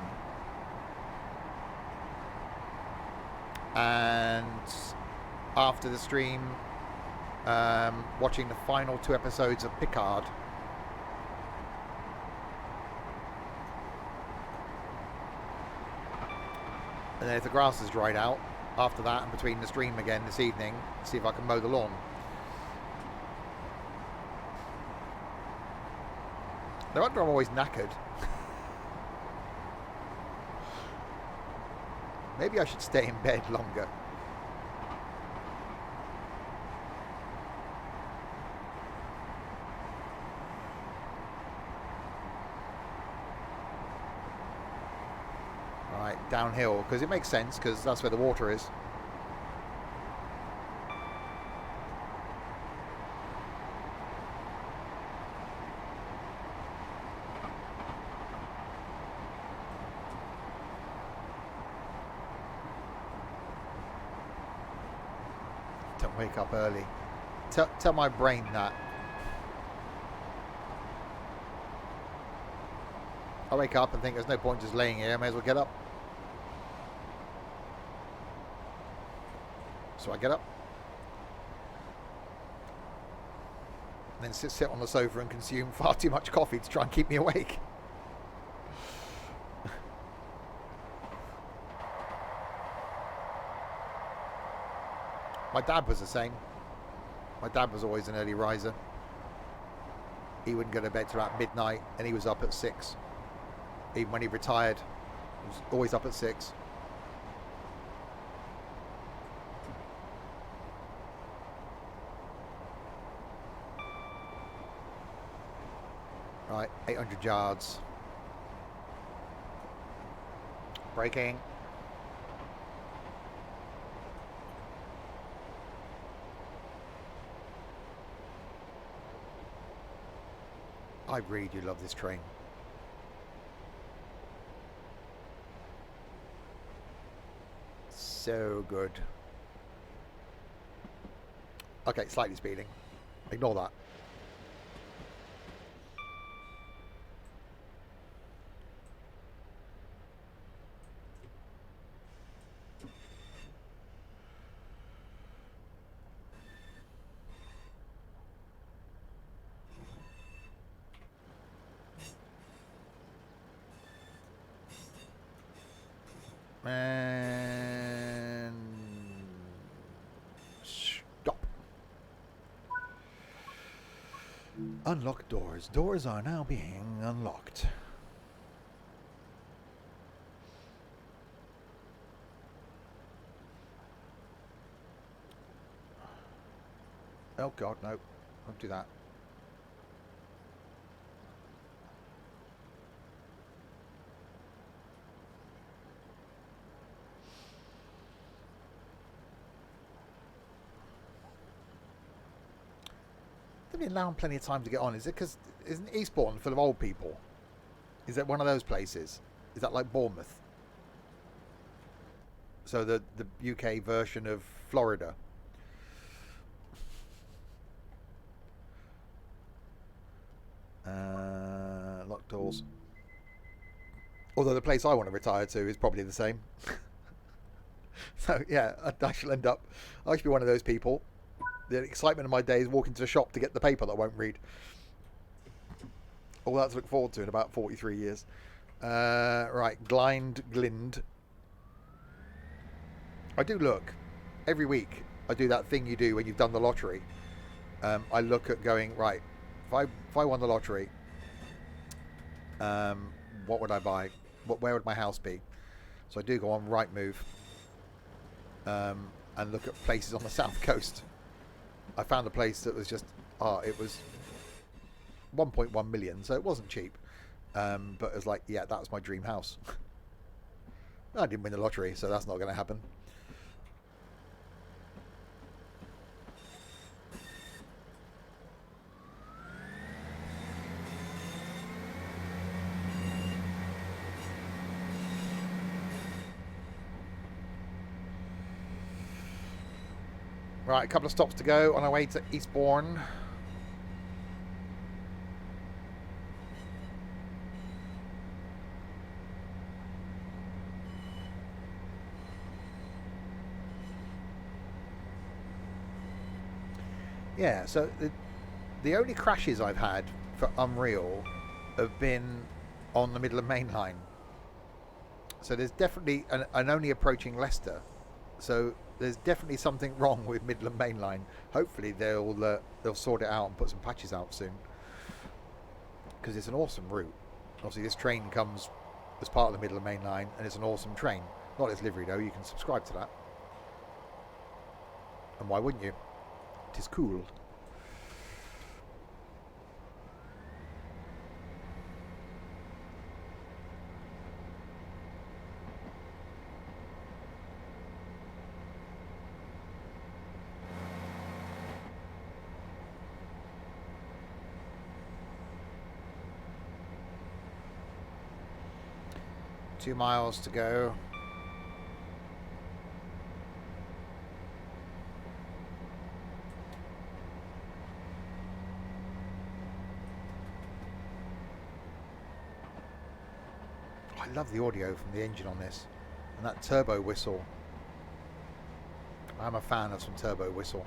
And after the stream, watching the final 2 episodes of Picard. And then if the grass has dried out, after that and between the stream again this evening, see if I can mow the lawn. No wonder I'm always knackered. Maybe I should stay in bed longer. Right, downhill, because it makes sense, because that's where the water is. Don't wake up early. Tell my brain that. I wake up and think there's no point just laying here, I may as well get up. So I get up. And then sit on the sofa and consume far too much coffee to try and keep me awake. My dad was the same. My dad was always an early riser. He wouldn't go to bed till about midnight, and he was up at 6. Even when he retired, he was always up at 6. Right, 800 yards. Braking. I really do love this train. So good. Okay, slightly speeding. Ignore that. And stop. Unlock doors. Doors are now being unlocked. Oh God, no. Don't do that. They've been allowing plenty of time to get on. Is it because isn't Eastbourne full of old people? Is that one of those places? Is that like Bournemouth? So the UK version of Florida. Locked doors. Although the place I want to retire to is probably the same. So yeah, I shall end up. I should be one of those people. The excitement of my day is walking to the shop to get the paper that I won't read. All that to look forward to in about 43 years. Right, Glynde. I do look. Every week, I do that thing you do when you've done the lottery. I look at going, right, if I won the lottery, what would I buy? Where would my house be? So I do go on Rightmove and look at places on the south coast. I found a place that was just, it was 1.1 million, so it wasn't cheap. But it was like, yeah, that was my dream house. I didn't win the lottery, so that's not going to happen. Right, a couple of stops to go on our way to Eastbourne. Yeah, so the only crashes I've had for Unreal have been on the Midland Main Line. So there's definitely an only approaching Leicester. So there's definitely something wrong with Midland Main Line. Hopefully they'll sort it out and put some patches out soon, because it's an awesome route. Obviously this train comes as part of the Midland Main Line, and it's an awesome train. Not its livery though. You can subscribe to that, and why wouldn't you? It is cool. Two miles to go. I love the audio from the engine on this, and that turbo whistle. I'm a fan of some turbo whistle.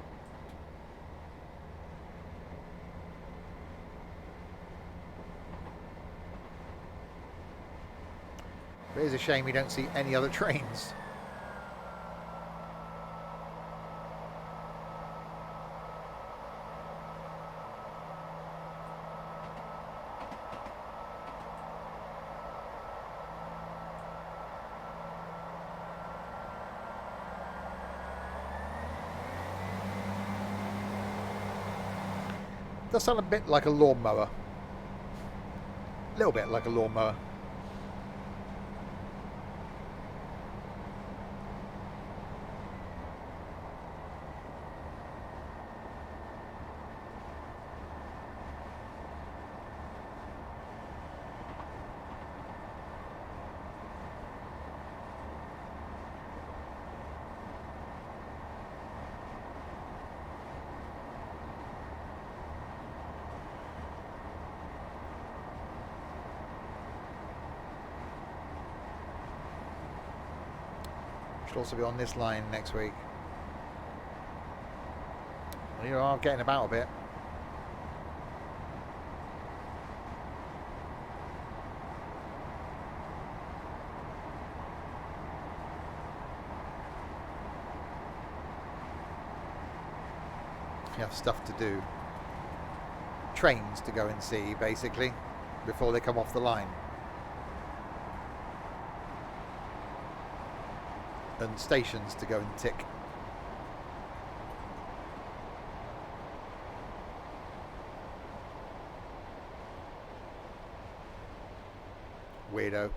But it is a shame we don't see any other trains. Does sound a bit like a lawnmower. A little bit like a lawnmower. Should also be on this line next week. Well, you are getting about a bit. You have stuff to do. Trains to go and see, basically, before they come off the line. And stations to go and tick. Weirdo.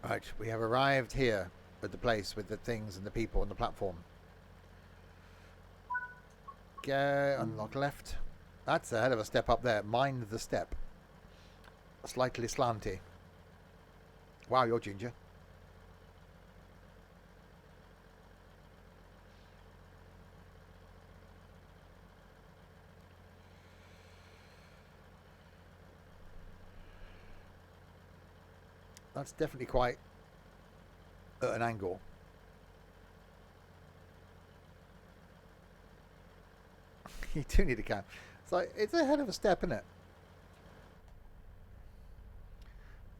Right, we have arrived here at the place with the things and the people on the platform. Go, unlock left. That's a hell of a step up there. Mind the step. Slightly slanty. Wow, you're ginger. That's definitely quite at an angle. You do need a cam. It's like, it's a hell of a step, isn't it?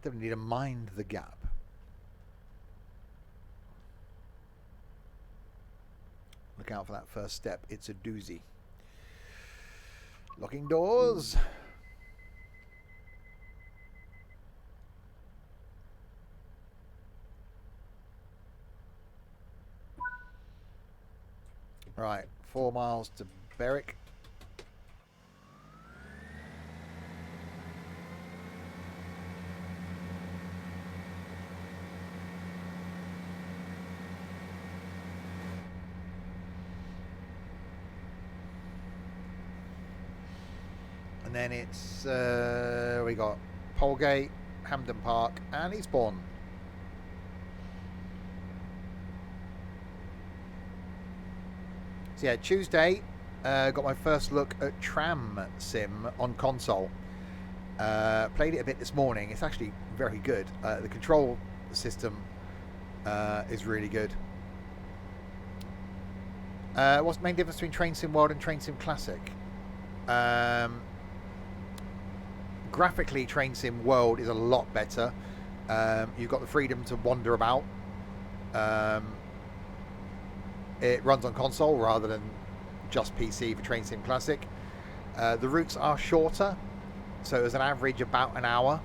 Definitely need to mind the gap. Look out for that first step. It's a doozy. Locking doors. Right, 4 miles to Berwick. And then it's, we got Polegate, Hampden Park and Eastbourne. So yeah, Tuesday, got my first look at Tram Sim on console. Played it a bit this morning. It's actually very good. The control system is really good. What's the main difference between Train Sim World and Train Sim Classic? Graphically, Train Sim World is a lot better. You've got the freedom to wander about. It runs on console rather than just PC for Train Sim Classic. The routes are shorter, so as an average about an hour.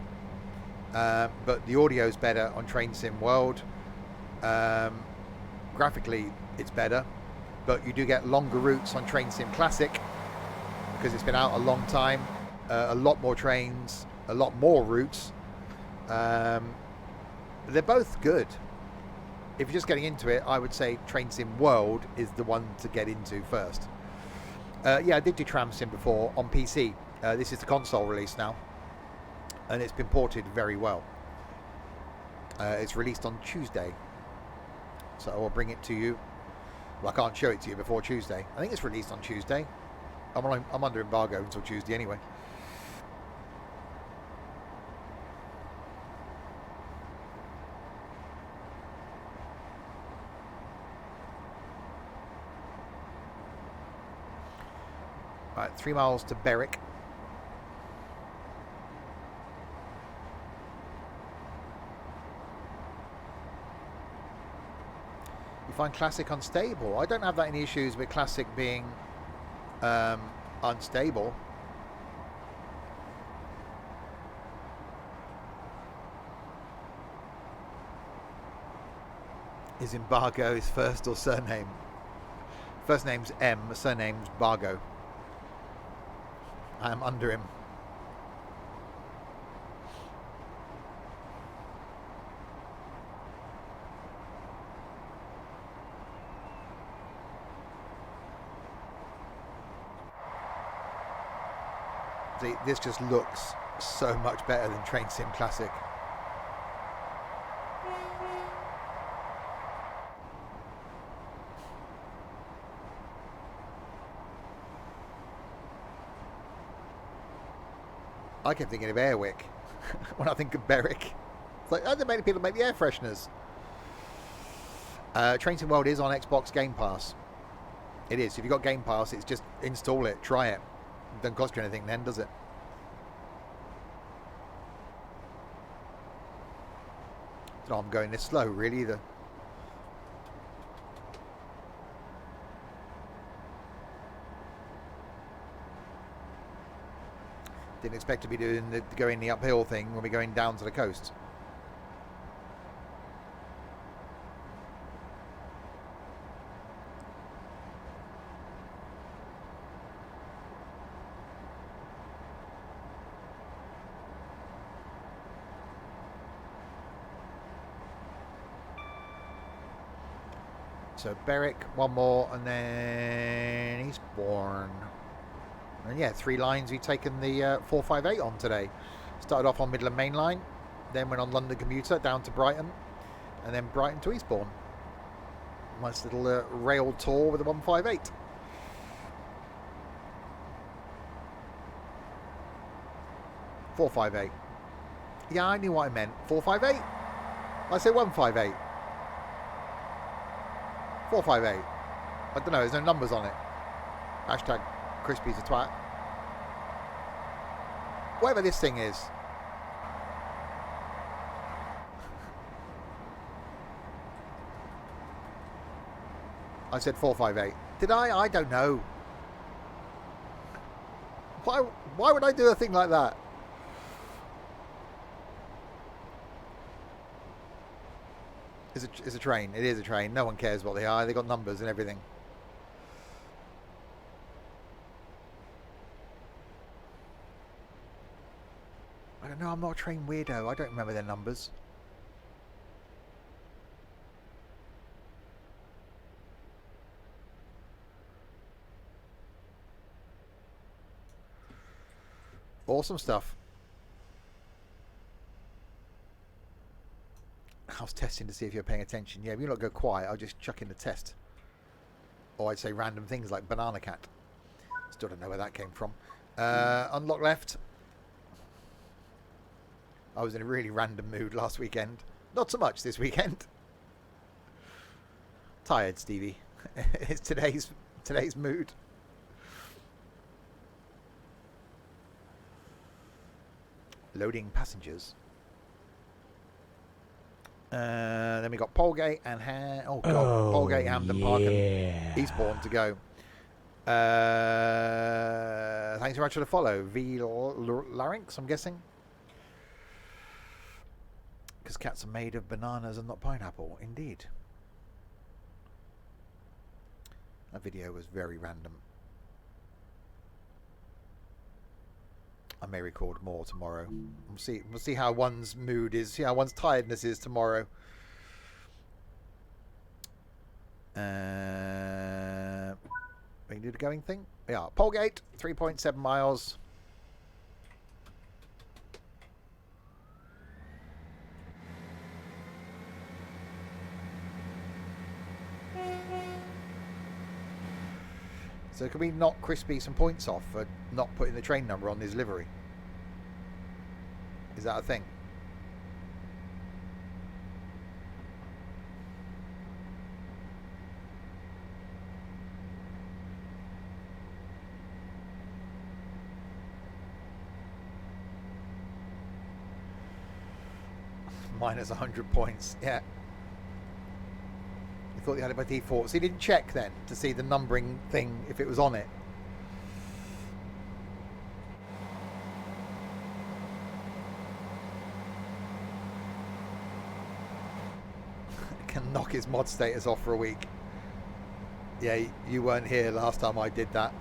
But the audio is better on Train Sim World. Graphically, it's better, but you do get longer routes on Train Sim Classic because it's been out a long time. A lot more trains, a lot more routes. They're both good. If you're just getting into it, I would say Train Sim World is the one to get into first. Yeah, I did do Tram Sim before on PC. This is the console release now, and it's been ported very well. It's released on Tuesday, so I will bring it to you. Well, I can't show it to you before Tuesday. I think it's released on Tuesday. I'm under embargo until Tuesday anyway. Right, 3 miles to Berwick. You find Classic unstable. I don't have that any issues with Classic being unstable. Is embargo his first or surname? First name's M, surname's Bargo. I am under him. See, this just looks so much better than Train Sim Classic. I kept thinking of Airwick when I think of Berwick. It's like, oh, they made people make the air fresheners. Train Sim World is on Xbox Game Pass. It is. If you've got Game Pass, it's just install it, try it. It doesn't cost you anything then, does it? I don't know, I'm going this slow, really, either. Didn't expect to be going the uphill thing when we're going down to the coast. So Berwick, one more, and then Eastbourne. And yeah, 3 lines we've taken the 458 on today. Started off on Midland Main Line, then went on London Commuter down to Brighton, and then Brighton to Eastbourne. Nice little rail tour with the 158. .458. Yeah, I knew what I meant. 458? I said 158. 458. I don't know, there's no numbers on it. Hashtag Crispy's a twat. Whatever this thing is. I said 458. Did I? I don't know. Why would I do a thing like that? It's a train. It is a train. No one cares what they are. They got numbers and everything. I don't know, I'm not a train weirdo. I don't remember their numbers. Awesome stuff. I was testing to see if you're paying attention. Yeah, if you not go quiet, I'll just chuck in the test. Or I'd say random things like banana cat. Still don't know where that came from. Unlock left. I was in a really random mood last weekend. Not so much this weekend. Tired, Stevie. It's today's mood. Loading passengers. Then we got Polegate and Polegate, Hampden Park, and Eastbourne to go. Thanks very much for the follow. Larynx, I'm guessing. Because cats are made of bananas and not pineapple. Indeed. That video was very random. I may record more tomorrow. We'll see how one's mood is, see how one's tiredness is tomorrow. We can do the going thing. Yeah, Polegate, 3.7 miles. So can we knock Crispy some points off for not putting the train number on his livery? Is that a thing? Minus 100 points, yeah. I thought you had it by default. So you didn't check then to see the numbering thing if it was on it. Can knock his mod status off for a week. Yeah, you weren't here last time I did that.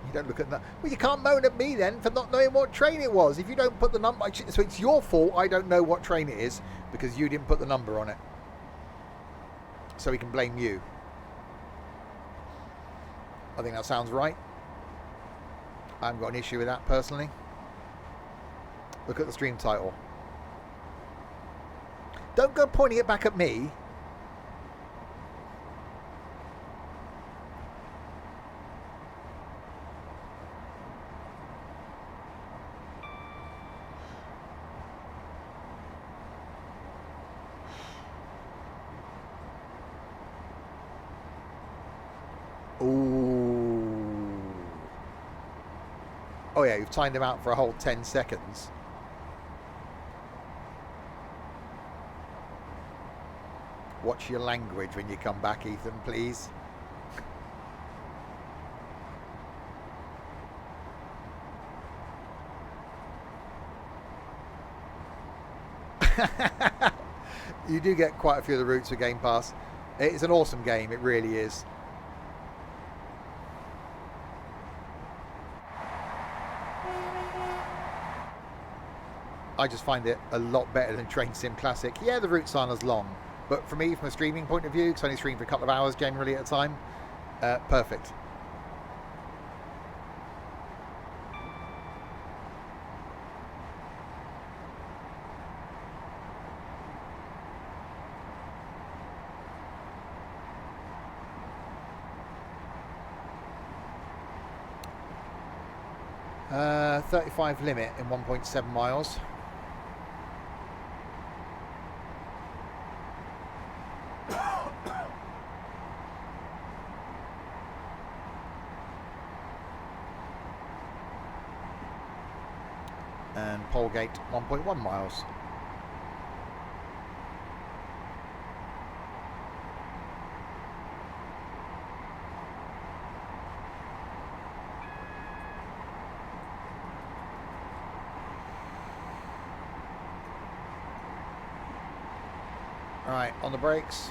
You don't look at that. Well, you can't moan at me then for not knowing what train it was. If you don't put the number, so it's your fault I don't know what train it is because you didn't put the number on it. So he can blame you. I think that sounds right. I haven't got an issue with that personally. Look at the stream title. Don't go pointing it back at me. Ooh. Oh yeah, you've timed him out for a whole 10 seconds. Watch your language when you come back, Ethan, please. You do get quite a few of the routes with Game Pass. It's an awesome game, it really is. I just find it a lot better than Train Sim Classic. Yeah, the routes aren't as long, but for me, from a streaming point of view, because I only stream for a couple of hours generally at a time, perfect. Uh, 35 limit in 1.7 miles. And Polegate 1.1 miles. Right, on the brakes.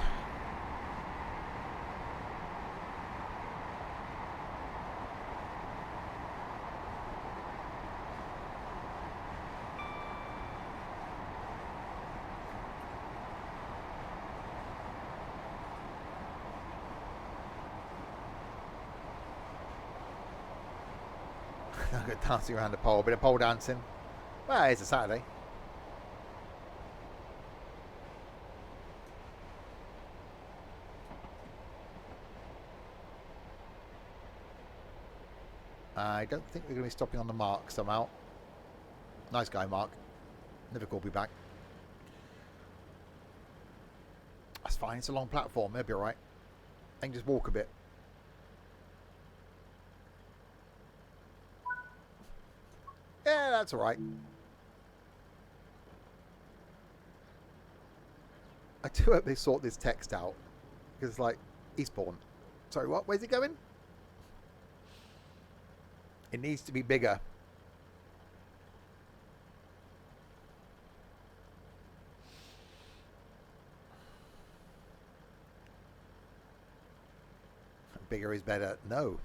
I've got dancing around the pole, a bit of pole dancing. Well, it's a Saturday. I don't think we're going to be stopping on the Mark somehow. Nice guy, Mark. Never called me back. That's fine. It's a long platform. They'll be alright. I can just walk a bit. Yeah, that's alright. I do hope they sort this text out. Because it's like, Eastbourne. Sorry, what? Where's it going? It needs to be bigger. Bigger is better. No.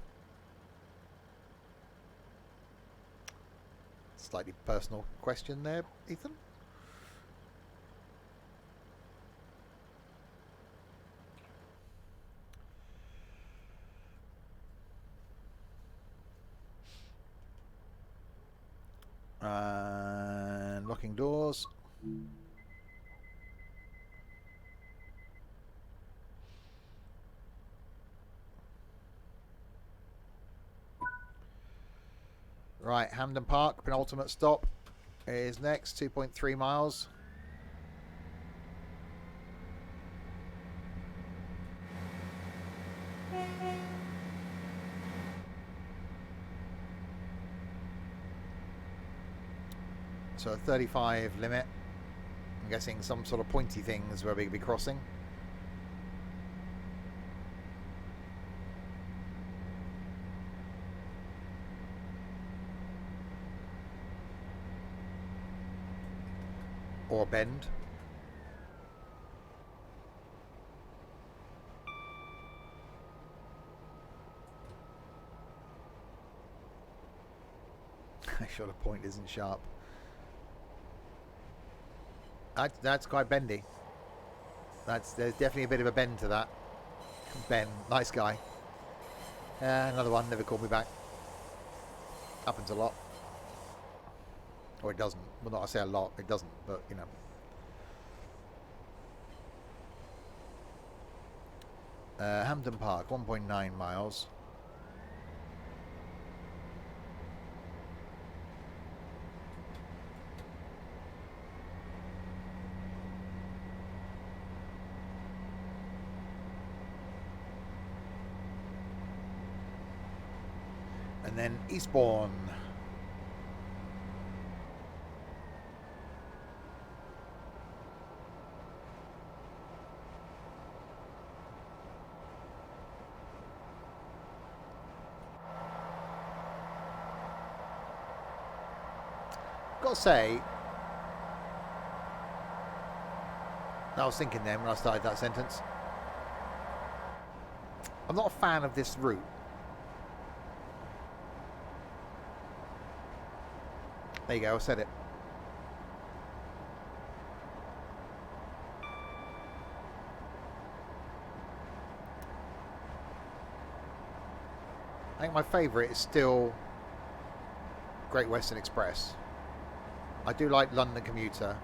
Slightly personal question there, Ethan. And locking doors. Right, Hampden Park, penultimate stop is next, 2.3 miles. So a 35 limit. I'm guessing some sort of pointy things where we could be crossing. Or a bend. Sure, the point isn't sharp. That's quite bendy. There's definitely a bit of a bend to that. Ben, nice guy. Another one, never called me back. Happens a lot. Or it doesn't. Well, not I say a lot, it doesn't, but you know. Hampden Park, 1.9 miles. And then Eastbourne. Got to say, I was thinking then when I started that sentence, I'm not a fan of this route. There you go, I said it. I think my favourite is still Great Western Express. I do like London Commuter.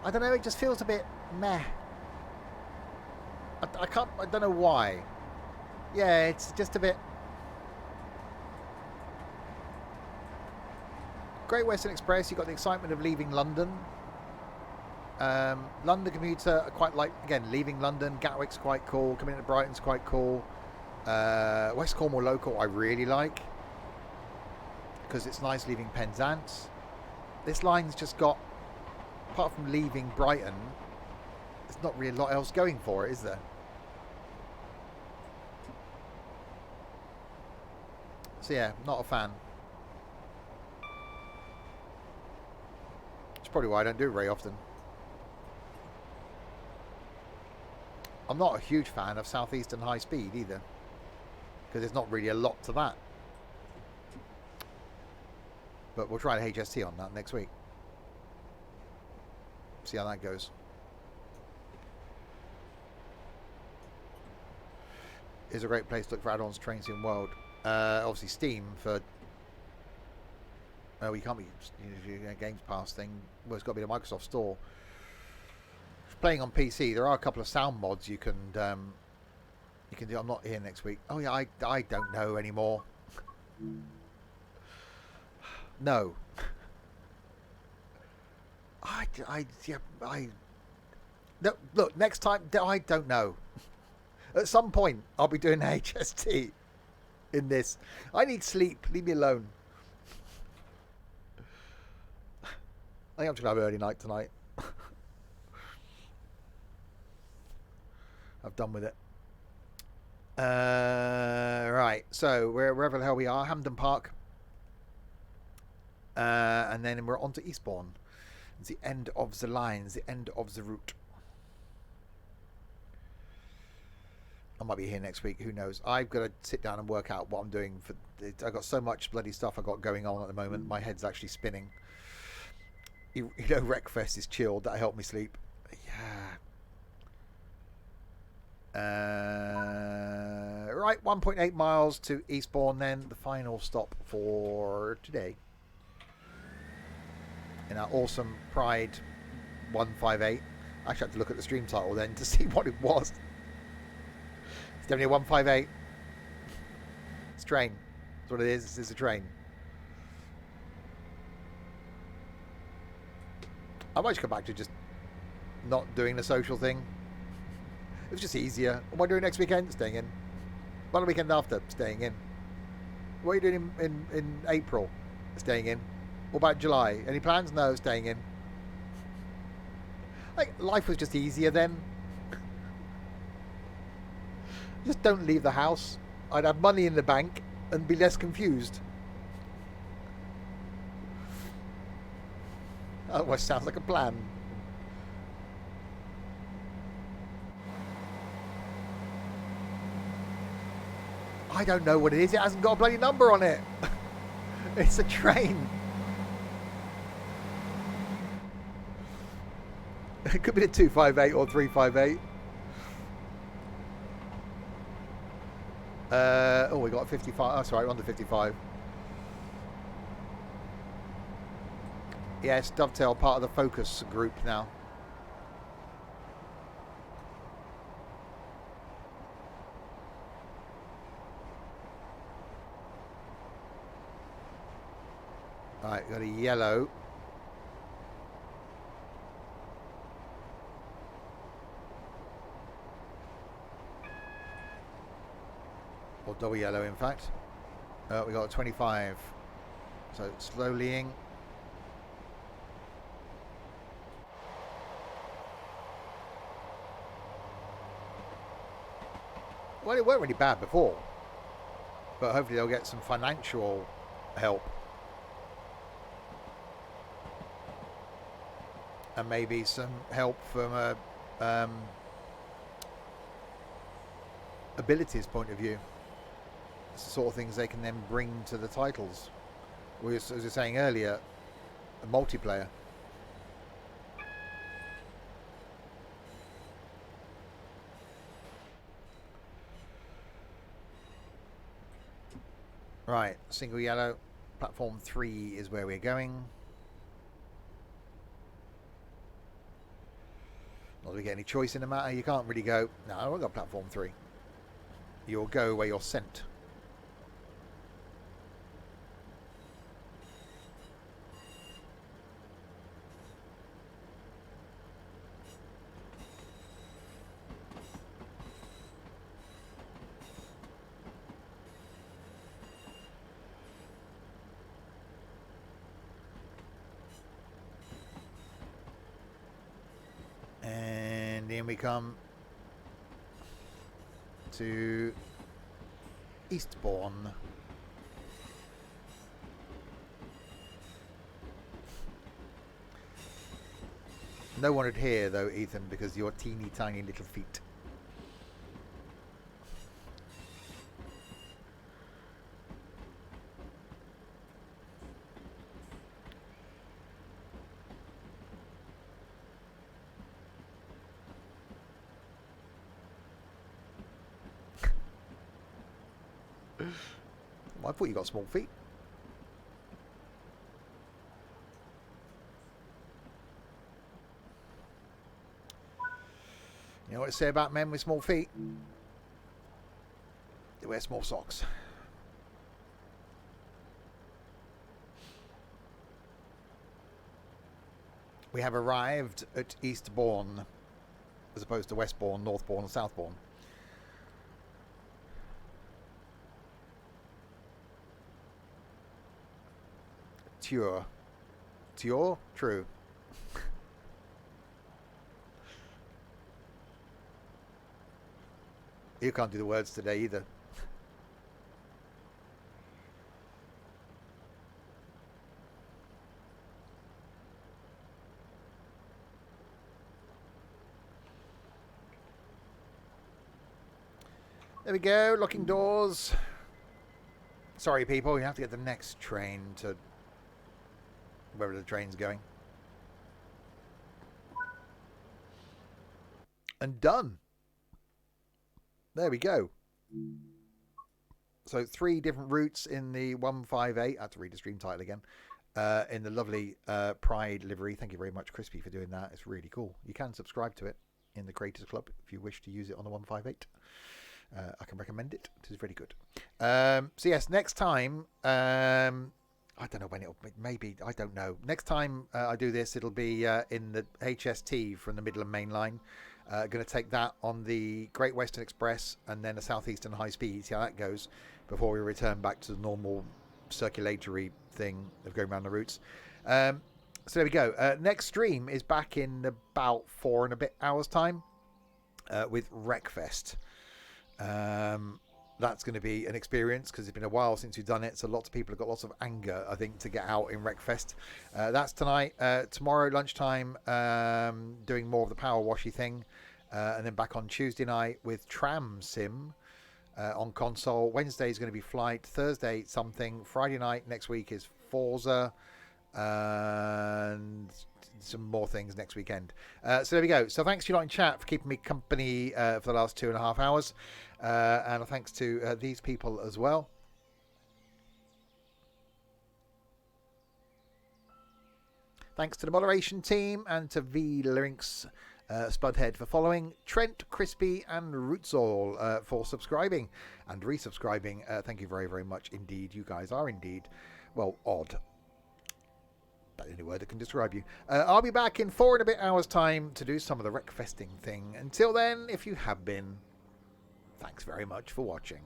I don't know, it just feels a bit meh. I don't know why. Yeah, it's just a bit... Great Western Express, you've got the excitement of leaving London. London Commuter, I quite like, again, leaving London. Gatwick's quite cool. Coming into Brighton's quite cool. West Cornwall Local I really like, because it's nice leaving Penzance. This line's just got, apart from leaving Brighton, there's not really a lot else going for it, is there? So yeah, not a fan. It's probably why I don't do it very often. I'm not a huge fan of Southeastern High Speed either, because there's not really a lot to that. But we'll try the HST on that next week. See how that goes. Is a great place to look for add-ons, trains in world. Obviously Steam for Oh, you can't be Games Pass thing. Well, it's got to be the Microsoft Store. Playing on PC, there are a couple of sound mods you can do. I'm not here next week. Oh yeah, I don't know anymore. No. No, look, next time, I don't know. At some point, I'll be doing HST in this. I need sleep. Leave me alone. I think I'm just going to have early night tonight. I've done with it. Right, so wherever the hell we are, Hampden Park. And then we're on to Eastbourne. It's the end of the lines, the end of the route. I might be here next week, who knows. I've got to sit down and work out what I'm doing. I've got so much bloody stuff I've got going on at the moment. My head's actually spinning. You know, Wreckfest is chilled. That helped me sleep. Yeah. Right, 1.8 miles to Eastbourne then. The final stop for today. In our awesome Pride 158. I actually had to look at the stream title then to see what it was. It's definitely a 158. It's a train. That's what it is. It's a train. I might just come back to just not doing the social thing. It was just easier. What am I doing next weekend? Staying in. What the weekend after? Staying in. What are you doing in April? Staying in. What about July? Any plans? No, staying in. Like, life was just easier then. Just don't leave the house. I'd have money in the bank and be less confused. Otherwise, sounds like a plan. I don't know what it is. It hasn't got a bloody number on it. It's a train. It could be a 258 or 358. Oh, we got a 55. Oh, sorry, we're under 55. Yes, Dovetail, part of the Focus group now. Right, got a yellow. Or double yellow, in fact. We got a 25. So slowlying. Well, it weren't really bad before. But hopefully they'll get some financial help. And maybe some help from a abilities point of view. It's the sort of things they can then bring to the titles. As I was saying earlier, a multiplayer. Right, single yellow. Platform 3 is where we're going. Not that we get any choice in the matter. You can't really go, no, I've got platform 3. You'll go where you're sent. And then we come to Eastbourne. No one would hear though, Ethan, because of your teeny tiny little feet. I thought you got small feet. know what they say about men with small feet? They wear small socks. We have arrived at Eastbourne, as opposed to Westbourne, Northbourne and Southbourne. Ture. Ture? True. You can't do the words today either. There we go, locking doors. Sorry people, we have to get the next train to wherever the train's going. And done. There we go. So 3 different routes in the 158. I have to read the stream title again. In the lovely Pride Livery. Thank you very much, Crispy, for doing that. It's really cool. You can subscribe to it in the Creators Club if you wish to use it on the 158. I can recommend it. It is very good. So yes, next time, I don't know when it'll, maybe, I don't know. Next time I do this, it'll be in the HST from the Midland Main Line. Going to take that on the Great Western Express and then a Southeastern High Speed, see how that goes before we return back to the normal circulatory thing of going around the routes. So there we go. Next stream is back in about 4 and a bit hours time with Wreckfest. That's going to be an experience because it's been a while since we've done it, so lots of people have got lots of anger, I think, to get out in Wreckfest. That's tonight. Tomorrow lunchtime, doing more of the power washy thing, and then back on Tuesday night with Tram Sim on console. Wednesday is going to be Flight. Thursday something. Friday night next week is Forza, and some more things next weekend. So there we go. So thanks to you lot in chat for keeping me company for the last 2.5 hours. And thanks to these people as well. Thanks to the moderation team and to V Lyrics Spudhead for following, Trent, Crispy and Rootsall for subscribing and resubscribing. Thank you very, very much indeed. You guys are indeed, well, odd. That's the only word that can describe you. I'll be back in 4 and a bit hours time to do some of the Wreckfesting thing. Until then, if you have been, thanks very much for watching.